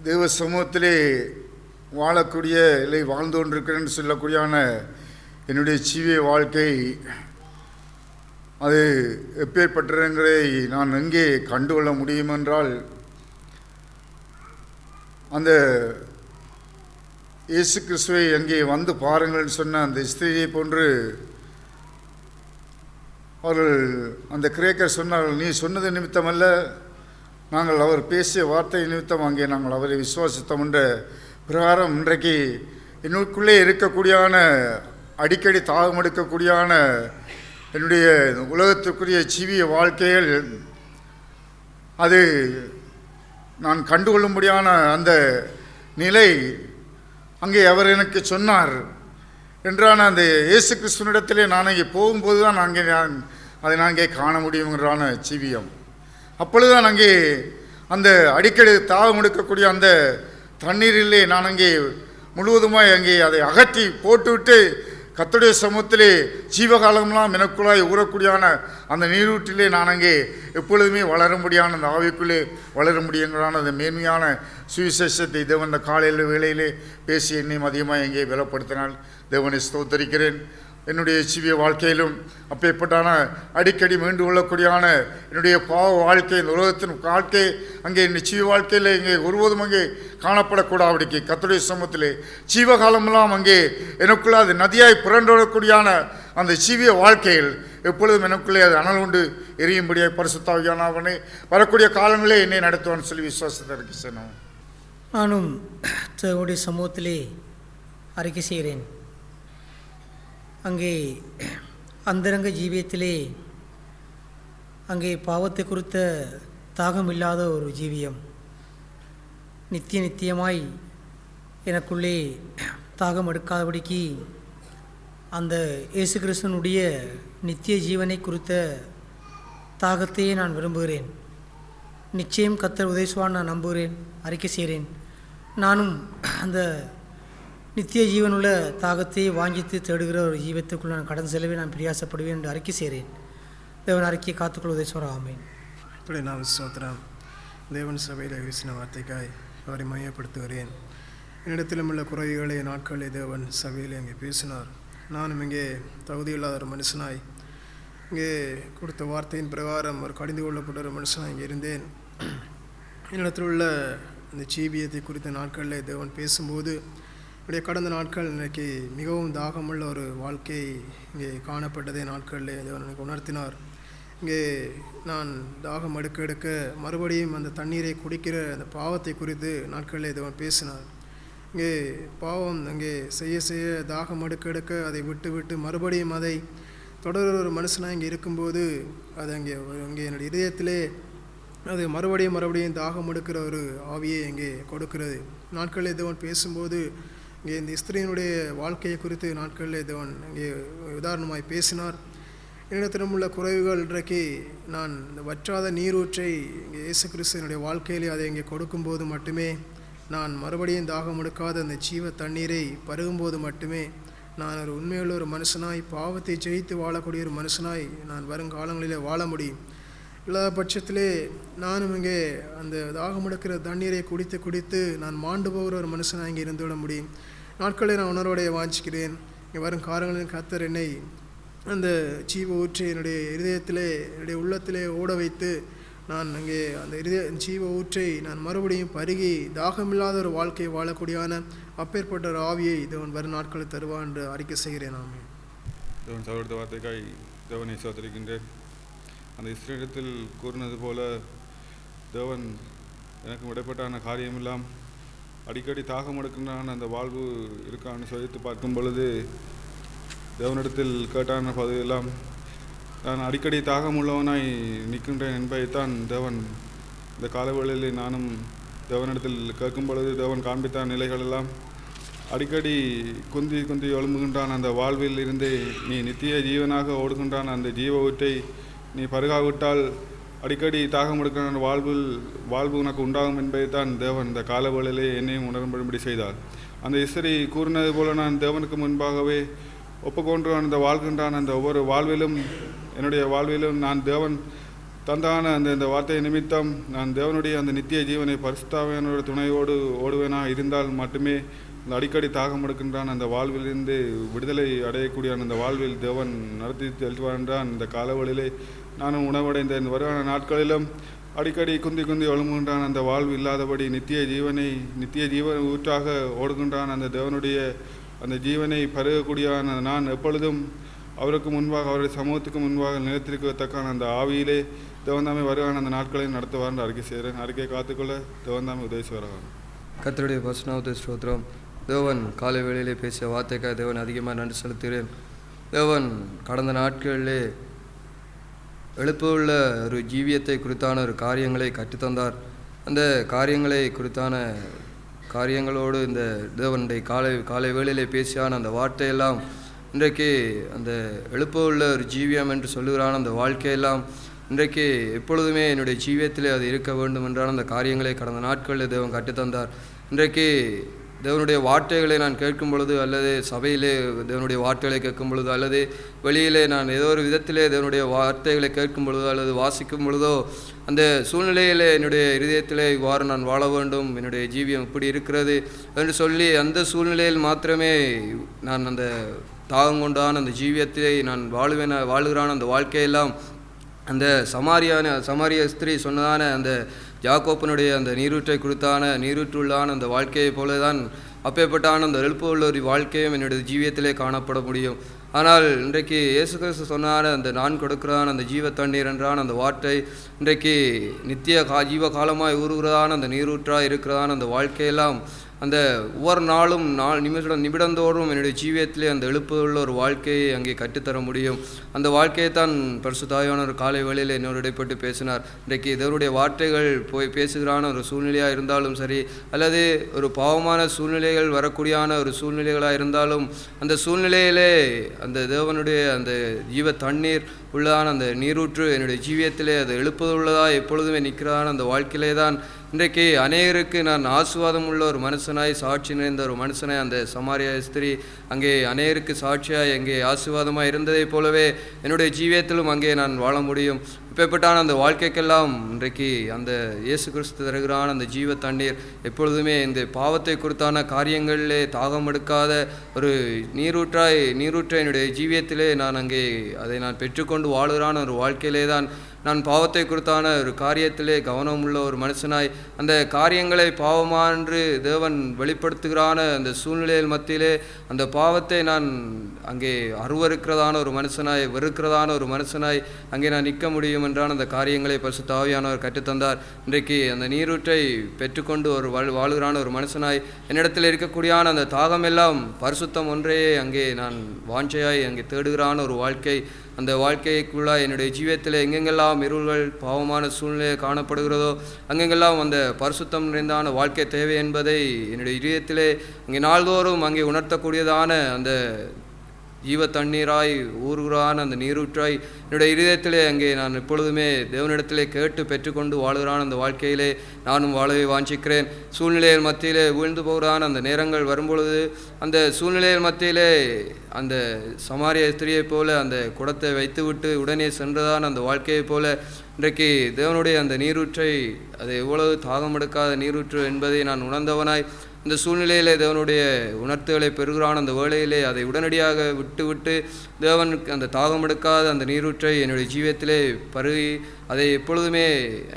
தேவ சமூகத்திலே வாழக்கூடிய இல்லை வாழ்ந்து கொண்டிருக்கிறேன்னு சொல்லக்கூடியான என்னுடைய ஜீவிய வாழ்க்கை அது எப்பேற்பட்டதுங்கிறதை நான் எங்கே கண்டுகொள்ள முடியும் என்றால், அந்த இயேசு கிறிஸ்துவை எங்கே வந்து பாருங்கள்னு சொன்ன அந்த ஸ்திரியை போன்று அவர்கள் அந்த கிரேக்கர் சொன்னார்கள், நீ சொன்னது நிமித்தமல்ல, நாங்கள் அவர் பேசிய வார்த்தை நிமித்தம் அங்கே நாங்கள் அவரை விசுவாசித்தோம் என்ற பிரகாரம் இன்றைக்கு என்னுக்குள்ளே இருக்கக்கூடியான அடிக்கடி தாகம் எடுக்கக்கூடியான என்னுடைய உலகத்திற்குரிய ஜீவிய வாழ்க்கைகள் அது நான் கண்டுகொள்ளும்படியான அந்த நிலை அங்கே அவர் எனக்கு சொன்னார் என்றான அந்த இயேசு கிறிஸ்துவனிடத்திலே நான் அங்கே போகும்போது தான் அங்கே நான் அதை நான் அங்கே காண முடியுங்கிறான ஜீவியம். அப்பொழுதுதான் அங்கே அந்த அடிக்கடி தாகம் எடுக்கக்கூடிய அந்த தண்ணீரிலே நான் அங்கே முழுவதுமாய் அங்கே அதை அகற்றி போட்டுவிட்டு கர்த்தருடைய சமூகத்திலே ஜீவகாலம்லாம் எனக்குள்ளாய் ஊறக்கூடியான அந்த நீரூற்றிலே நான் அங்கே எப்பொழுதுமே வளரும்படியான அந்த ஆவிக்குள்ளே வளர முடியுங்கிறான அந்த மேன்மையான சுவிசேஷத்தை தேவன் அந்த காலையில் வேளையிலே பேசி என்னையும் அதிகமாக எங்கே பலப்படுத்தினால் தேவனை ஸ்தோத்தரிக்கிறேன். என்னுடைய ஜீவிய வாழ்க்கையிலும் அப்பேற்பட்டான அடிக்கடி மீண்டு கொள்ளக்கூடியான என்னுடைய பாவ வாழ்க்கை, இந்த உலகத்தின் வாழ்க்கை அங்கே ஜீவ வாழ்க்கையில் இங்கே ஒருவதும் அங்கே காணப்படக்கூடாபடிக்கு கர்த்தருடைய சமூகத்திலே ஜீவகாலமெல்லாம் அங்கே எனக்குள்ளே அது நதியாய் புரண்டோடக்கூடியான அந்த ஜீவிய வாழ்க்கையில் எப்பொழுதும் எனக்குள்ளே அது அனல் உண்டு எரியும்படியாக பரிசுத்த ஆவியானவனே வரக்கூடிய காலங்களே என்னை நடத்துவான்னு சொல்லி விசுவாசத்தை அறிக்கை செய்யணும். நானும் தேவனுடைய சமூகத்திலே அறிக்கை செய்கிறேன். அங்கே அந்தரங்க ஜீவியத்திலே அங்கே பாவத்தை குறித்த தாகம் இல்லாத ஒரு ஜீவியம் நித்தியமாய் எனக்குள்ளே தாகம் எடுக்காதபடிக்கு அந்த இயேசு கிறிஸ்துவனுடைய நித்திய ஜீவனை குறித்த தாகத்தையே நான் விரும்புகிறேன். நிச்சயம் கர்த்தர் உதவிசுவான் நான் நம்புகிறேன், அறிக்கை செய்கிறேன். நானும் அந்த நித்திய ஜீவனுள்ள தாகத்தை வாங்கித்து தேடுகிற ஒரு ஜீவத்துக்குள் நான் கடந்து செல்லவே நான் பிரியாசப்படுவேன் என்று அறிக்கை செய்கிறேன். தேவன் அறிக்கையை காத்துக்கொள்ள உதவிசுவார். ஆமென். இப்படி நான் ஸ்தோத்திரம். தேவன் சபையில் பேசின வார்த்தைக்காய் அவரை மையப்படுத்துகிறேன். என்னிடத்திலும் உள்ள குறைகளை நாட்களில் தேவன் சபையில் இங்கே பேசினார். நானும் இங்கே தகுதியில்லாத ஒரு மனுஷனாய் இங்கே கொடுத்த வார்த்தையின் பிரகாரம் ஒரு கடிந்து கொள்ளப்பட்ட ஒரு மனுஷனாக இங்கே இருந்தேன். என்னிடத்தில் உள்ள இந்த ஜீவியத்தை குறித்த நாட்களில் தேவன் பேசும்போது என்னுடைய கடந்த நாட்கள் இன்றைக்கி மிகவும் தாகமுள்ள ஒரு வாழ்க்கை இங்கே காணப்பட்டதே நாட்களில் தேவன் எனக்கு உணர்த்தினார். இங்கே நான் தாகம் எடுக்க மறுபடியும் அந்த தண்ணீரை குடிக்கிற அந்த பாவத்தை குறித்து நாட்களில் தேவன் பேசினார். இங்கே பாவம் அங்கே செய்ய தாகம் எடுக்க அதை விட்டு மறுபடியும் அதை தொடர்கிற ஒரு மனுஷனாக இங்கே இருக்கும்போது அது அங்கே என்னுடைய இதயத்திலே அது மறுபடியும் தாகம் எடுக்கிற ஒரு ஆவியை இங்கே கொடுக்கிறது. நாட்களில் தேவன் பேசும்போது இங்கே இந்த ஸ்திரீனுடைய வாழ்க்கையை குறித்து நாட்களில் தேவன் இங்கே உதாரணமாய் பேசினார். என்னிடத்திலும் உள்ள குறைவுகள் இன்றைக்கு நான் இந்த வற்றாத நீரூற்றை இங்கே இயேசு கிறிஸ்துவனுடைய வாழ்க்கையிலே அதை இங்கே கொடுக்கும்போது மட்டுமே, நான் மறுபடியும் தாகம் எடுக்காத அந்த ஜீவ தண்ணீரை பருகும்போது மட்டுமே நான் ஒரு உண்மையுள்ள ஒரு மனுஷனாய், பாவத்தை ஜெயித்து வாழக்கூடிய ஒரு மனுஷனாய் நான் வருங்காலங்களிலே வாழ முடியும். இல்லாத பட்சத்திலே நானும் இங்கே அந்த தாகம் எடுக்கிற தண்ணீரை குடித்து நான் மாண்டு போகிற ஒரு மனுஷனாக இங்கே இருந்து விட முடியும். நாட்களை நான் உணர்வோடைய வாஞ்சிக்கிறேன். இங்கே வரும் காலங்களில் கர்த்தர் என்னை அந்த ஜீவ ஊற்றை என்னுடைய இருதயத்திலே என்னுடைய உள்ளத்திலே ஓட வைத்து நான் அங்கே அந்த ஜீவ ஊற்றை நான் மறுபடியும் பருகி தாகமில்லாத ஒரு வாழ்க்கையை வாழக்கூடியான அப்பேற்பட்ட ஒரு ஆவியை தேவன் வரும் நாட்களில் தருவான் என்று அறிக்கை செய்கிறேன். நாமே தேவன் சகோதர வார்த்தைக்காய் தேவனை சோதரிக்கின்றேன். அந்த இஸ்ரேலத்தில் கூறினது போல தேவன் எனக்கு இடைப்பட்டான காரியமெல்லாம் அடிக்கடி தாகம் எடுக்கின்றான் அந்த வாழ்வு இருக்கான்னு சோதித்து பார்க்கும் பொழுது தேவனிடத்தில் கேட்டான பகுதியெல்லாம் நான் அடிக்கடி தாகம் உள்ளவனாய் நிற்கின்றேன் என்பதைத்தான் தேவன் இந்த காலவேளையில் நானும் தேவனிடத்தில் கேட்கும் பொழுது தேவன் காண்பித்தான் நிலைகளெல்லாம் அடிக்கடி குந்தி எழும்புகின்றான் அந்த வாழ்வில் இருந்து நீ நித்திய ஜீவனாக ஓடுகின்றான் அந்த ஜீவ ஊற்றை நீ பருகாவிட்டால் அடிக்கடி தாகம் எடுக்கிற வாழ்வு உனக்கு உண்டாகும் என்பதைத்தான் தேவன் இந்த காலவேளையிலே என்னையும் உணரும்படி செய்தார். அந்த இஸ்ரீ கூறினது போல நான் தேவனுக்கு முன்பாகவே ஒப்புக்கொண்டு அந்த வாழ்கின்றான் அந்த ஒவ்வொரு வாழ்விலும் என்னுடைய வாழ்விலும் நான் தேவன் தந்தான இந்த வார்த்தை நிமித்தம் நான் தேவனுடைய அந்த நித்திய ஜீவனை பரிசுத்தாவியானோட துணையோடு ஓடுவேனாக இருந்தால் மட்டுமே அந்த அடிக்கடி தாகம் எடுக்கின்றான் அந்த வாழ்விலிருந்து விடுதலை அடையக்கூடிய அந்த வாழ்வில் தேவன் நடத்தி செல்வான்றான். இந்த காலவழியிலே நானும் உணவடைந்த இந்த வருவான நாட்களிலும் அடிக்கடி குந்தி எழும்புகின்றான் அந்த வாழ்வு இல்லாதபடி நித்திய ஜீவன் ஊற்றாக ஓடுகின்றான் அந்த தேவனுடைய அந்த ஜீவனை பருகக்கூடிய நான் எப்பொழுதும் அவருக்கு முன்பாக அவருடைய சமூகத்துக்கு முன்பாக நிலைத்திருக்கத்தக்கான அந்த ஆவியிலே தேவன்தாமே வருவான அந்த நாட்களையும் நடத்துவார்னு அறிக்கை செய்கிறேன். அறிக்கையை காத்துக்கொள்ள தேவன்தாமே உதவி செய்வார். கர்த்தருடைய வசனத்தை ஸ்தோத்திரம். தேவன் காலை வேளையிலே பேசிய வார்த்தைக்காக தேவன் அதிகமாக நன்றி செலுத்துகிறேன். தேவன் கடந்த நாட்களிலே எழுப்புள்ள ஒரு ஜீவியத்தை குறித்தான ஒரு காரியங்களை கற்றுத்தந்தார். அந்த காரியங்களை குறித்தான காரியங்களோடு இந்த தேவனுடைய காலை வேளையிலே பேசியான அந்த வார்த்தையெல்லாம் இன்றைக்கு அந்த எழுப்ப உள்ள ஒரு ஜீவியம் என்று சொல்லுகிறான் அந்த வாழ்க்கையெல்லாம் இன்றைக்கு எப்பொழுதுமே என்னுடைய ஜீவியத்திலே அது இருக்க வேண்டும் என்றால் அந்த காரியங்களை கடந்த நாட்களில் தேவன் கற்றுத்தந்தார். இன்றைக்கு தேவனுடைய வார்த்தைகளை நான் கேட்கும் பொழுது, அல்லது சபையிலே தேவனுடைய வார்த்தைகளை கேட்கும் பொழுது, அல்லது வெளியிலே நான் ஏதோ ஒரு விதத்திலே தேவனுடைய வார்த்தைகளை கேட்கும் பொழுதோ அல்லது வாசிக்கும் பொழுதோ, அந்த சூழ்நிலையிலே என்னுடைய இருதயத்திலே இவ்வாறு நான் வாழ வேண்டும், என்னுடைய ஜீவியம் இப்படி இருக்கிறது என்று சொல்லி அந்த சூழ்நிலையில் மாத்திரமே நான் அந்த தாகம் கொண்டான அந்த ஜீவியத்திலே நான் வாழுகிறான அந்த வாழ்க்கையெல்லாம் அந்த சமாரிய ஸ்திரீ சொன்னதான அந்த யாக்கோப்பனுடைய அந்த நீரூற்றை கொடுத்தான நீரூற்றுள்ளான அந்த வாழ்க்கையை போல தான் அப்பேற்பட்டான அந்த எழுப்பு உள்ள ஒரு வாழ்க்கையும் என்னுடைய ஜீவியத்திலே காணப்பட முடியும். ஆனால் இன்றைக்கு இயேசு கிறிஸ்து சொன்னான அந்த நான் கொடுக்கிறான் அந்த ஜீவ தண்ணீர் என்றான் அந்த வார்த்தை இன்றைக்கு நித்திய ஜீவ காலமாய் ஊறுகிறதான அந்த நீரூற்றாய் இருக்கிறதான அந்த வாழ்க்கையெல்லாம் அந்த ஒவ்வொரு நாளும் நிமிடந்தோறும் என்னுடைய ஜீவியத்திலே அந்த எழுப்புள்ள ஒரு வாழ்க்கையை அங்கே கற்றுத்தர முடியும். அந்த வாழ்க்கையை தான் பரிசுத்த ஆவியானவர் காலை வேளையில் என்னோடு இடைப்பட்டு பேசினார். இன்றைக்கு இதனுடைய வார்த்தைகள் போய் பேசுகிறான ஒரு சூழ்நிலையாக இருந்தாலும் சரி, அல்லது ஒரு பாவமான சூழ்நிலைகள் வரக்கூடியான ஒரு சூழ்நிலைகளாக இருந்தாலும், அந்த சூழ்நிலையிலே அந்த தேவனுடைய அந்த ஜீவ தண்ணீர் உள்ளதான அந்த நீரூற்று என்னுடைய ஜீவியத்திலே அது எழுப்புவதுள்ளதாக எப்பொழுதுமே நிற்கிறதான அந்த வாழ்க்கையிலே தான் இன்றைக்கு அநேகருக்கு நான் ஆசீர்வாதம் உள்ள ஒரு மனுஷனாய், சாட்சி நிறைந்த ஒரு மனுஷனாய் அந்த சமாரிய ஸ்திரீ அங்கே அநேகருக்கு சாட்சியாய் அங்கே ஆசீர்வாதமாக இருந்ததைப் போலவே என்னுடைய ஜீவியத்திலும் அங்கே நான் வாழ முடியும். இப்பேற்பட்டான அந்த வாழ்க்கைக்கெல்லாம் இன்றைக்கு அந்த இயேசு கிறிஸ்து தருகிறான அந்த ஜீவ தண்ணீர் எப்பொழுதுமே இந்த பாவத்தை குறித்தான காரியங்களிலே தாகம் எடுக்காத ஒரு நீரூற்றை என்னுடைய ஜீவியத்திலே நான் அங்கே அதை நான் பெற்றுக்கொண்டு வாழுகிறான ஒரு வாழ்க்கையிலே தான் நான் பாவத்தை குறித்தான ஒரு காரியத்திலே கவனமுள்ள ஒரு மனுஷனாய் அந்த காரியங்களை பாவமான்று தேவன் வெளிப்படுத்துகிறான அந்த சூழ்நிலையில் மத்தியிலே அந்த பாவத்தை நான் அங்கே அருவருக்கிறதான ஒரு மனுஷனாய், வெறுக்கிறதான ஒரு மனுஷனாய் அங்கே நான் நிற்க முடியும் என்றான அந்த காரியங்களை பரிசுத்த ஆவியானவர் கற்றுத்தந்தார். இன்றைக்கு அந்த நீரூற்றை பெற்றுக்கொண்டு ஒரு வாழுகிறான ஒரு மனுஷனாய் என்னிடத்தில் இருக்கக்கூடியான அந்த தாகமெல்லாம் பரிசுத்தம் ஒன்றையே அங்கே நான் வாஞ்சையாய் அங்கே தேடுகிறான ஒரு வாழ்க்கை, அந்த வாழ்க்கைக்குள்ளாய் என்னுடைய ஜீவியத்தில் எங்கெங்கெல்லாம் இருள்கள் பாவமான சூழ்நிலை காணப்படுகிறதோ அங்கெங்கெல்லாம் அந்த பரிசுத்தம் நிறைந்தான வாழ்க்கை தேவை என்பதை என்னுடைய இதயத்திலே அங்கே நாள்தோறும் அங்கே உணர்த்தக்கூடியதான அந்த ஜீவ தண்ணீராய் ஊறுகிறான அந்த நீரூற்றாய் என்னுடைய இதயத்திலே அங்கே நான் எப்பொழுதுமே தேவனிடத்திலே கேட்டு பெற்றுக்கொண்டு வாழுகிறான் அந்த வாழ்க்கையிலே நானும் வாழவே வாஞ்சிக்கிறேன். சூழ்நிலையில் மத்தியிலே வீழ்ந்து போகிறான் அந்த நேரங்கள் வரும்பொழுது அந்த சூழ்நிலையில் மத்தியிலே அந்த சமாரிய ஸ்திரியைப் போல அந்த குடத்தை வைத்துவிட்டு உடனே சென்றதான அந்த வாழ்க்கையைப் போல இன்றைக்கு தேவனுடைய அந்த நீரூற்றை அது எவ்வளவு தாகம் எடுக்காத நீரூற்று என்பதை நான் உணர்ந்தவனாய் இந்த சூழ்நிலையிலே தேவனுடைய உணர்த்துகளை பெறுகிறான் அந்த வேளையிலே அதை உடனடியாக விட்டு தேவன் அந்த தாகம் எடுக்காத அந்த நீரூற்றை என்னுடைய ஜீவியத்திலே பருகி அதை எப்பொழுதுமே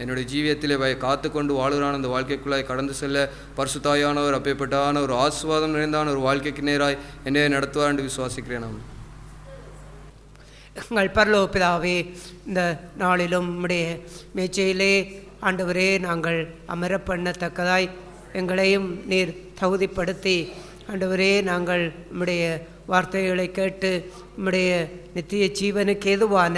என்னுடைய ஜீவியத்திலே காத்து கொண்டு வாழுகிறான் அந்த வாழ்க்கைக்குள்ளாய் கடந்து செல்ல பரிசுத்தாவியானவர் அப்பேற்பட்டான ஒரு ஆசீர்வாதம் நிறைந்தான ஒரு வாழ்க்கைக்கு நேராய் என்னை நடத்துவார் என்று விசுவாசிக்கிறேன். நான் எங்கள் பரலோக பிதாவே, இந்த நாளிலும் உம்முடைய மேச்சையிலே ஆண்டவரே நாங்கள் அமர பண்ணத்தக்கதாய் எங்களையும் நீர் தகுதிப்படுத்தி ஆண்டவரே நாங்கள் உம்முடைய வார்த்தைகளை கேட்டு உம்முடைய நித்திய ஜீவனுக்கு ஏதுவான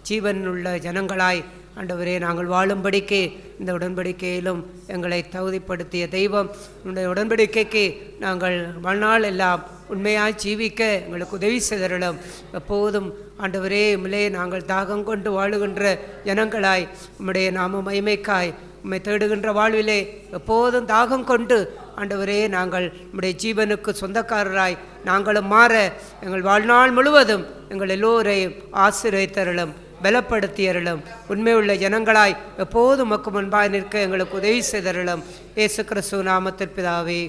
ஜீவன் உள்ள ஜனங்களாய் ஆண்டவரே நாங்கள் வாழும்படிக்கு இந்த உடன்படிக்கையிலும் எங்களை தகுதிப்படுத்திய தெய்வம் உன்னுடைய உடன்படிக்கைக்கு நாங்கள் வாழ்நாள் எல்லாம் உண்மையாய் ஜீவிக்க எங்களுக்கு உதவி செய்தருளும். எப்போதும் ஆண்டவரே உம்மிலே நாங்கள் தாகம் கொண்டு வாழுகின்ற ஜனங்களாய் உம்முடைய நாம மகிமைக்காய் உம்மை தேடுகின்ற வாழ்விலே எப்போதும் தாகம் கொண்டு ஆண்டவரே நாங்கள் உம்முடைய ஜீவனுக்கு சொந்தக்காரராய் நாங்களும் மாற எங்கள் வாழ்நாள் முழுவதும் எங்கள் எல்லோரையும் ஆசீர்வதித்தருளும், பலப்படுத்தியருளும். உண்மையுள்ள ஜனங்களாய் எப்போதும் உமக்கு முன்பாய் நிற்க எங்களுக்கு உதவி செய்தருளும். இயேசு கிறிஸ்து நாமத்தில் பிதாவே.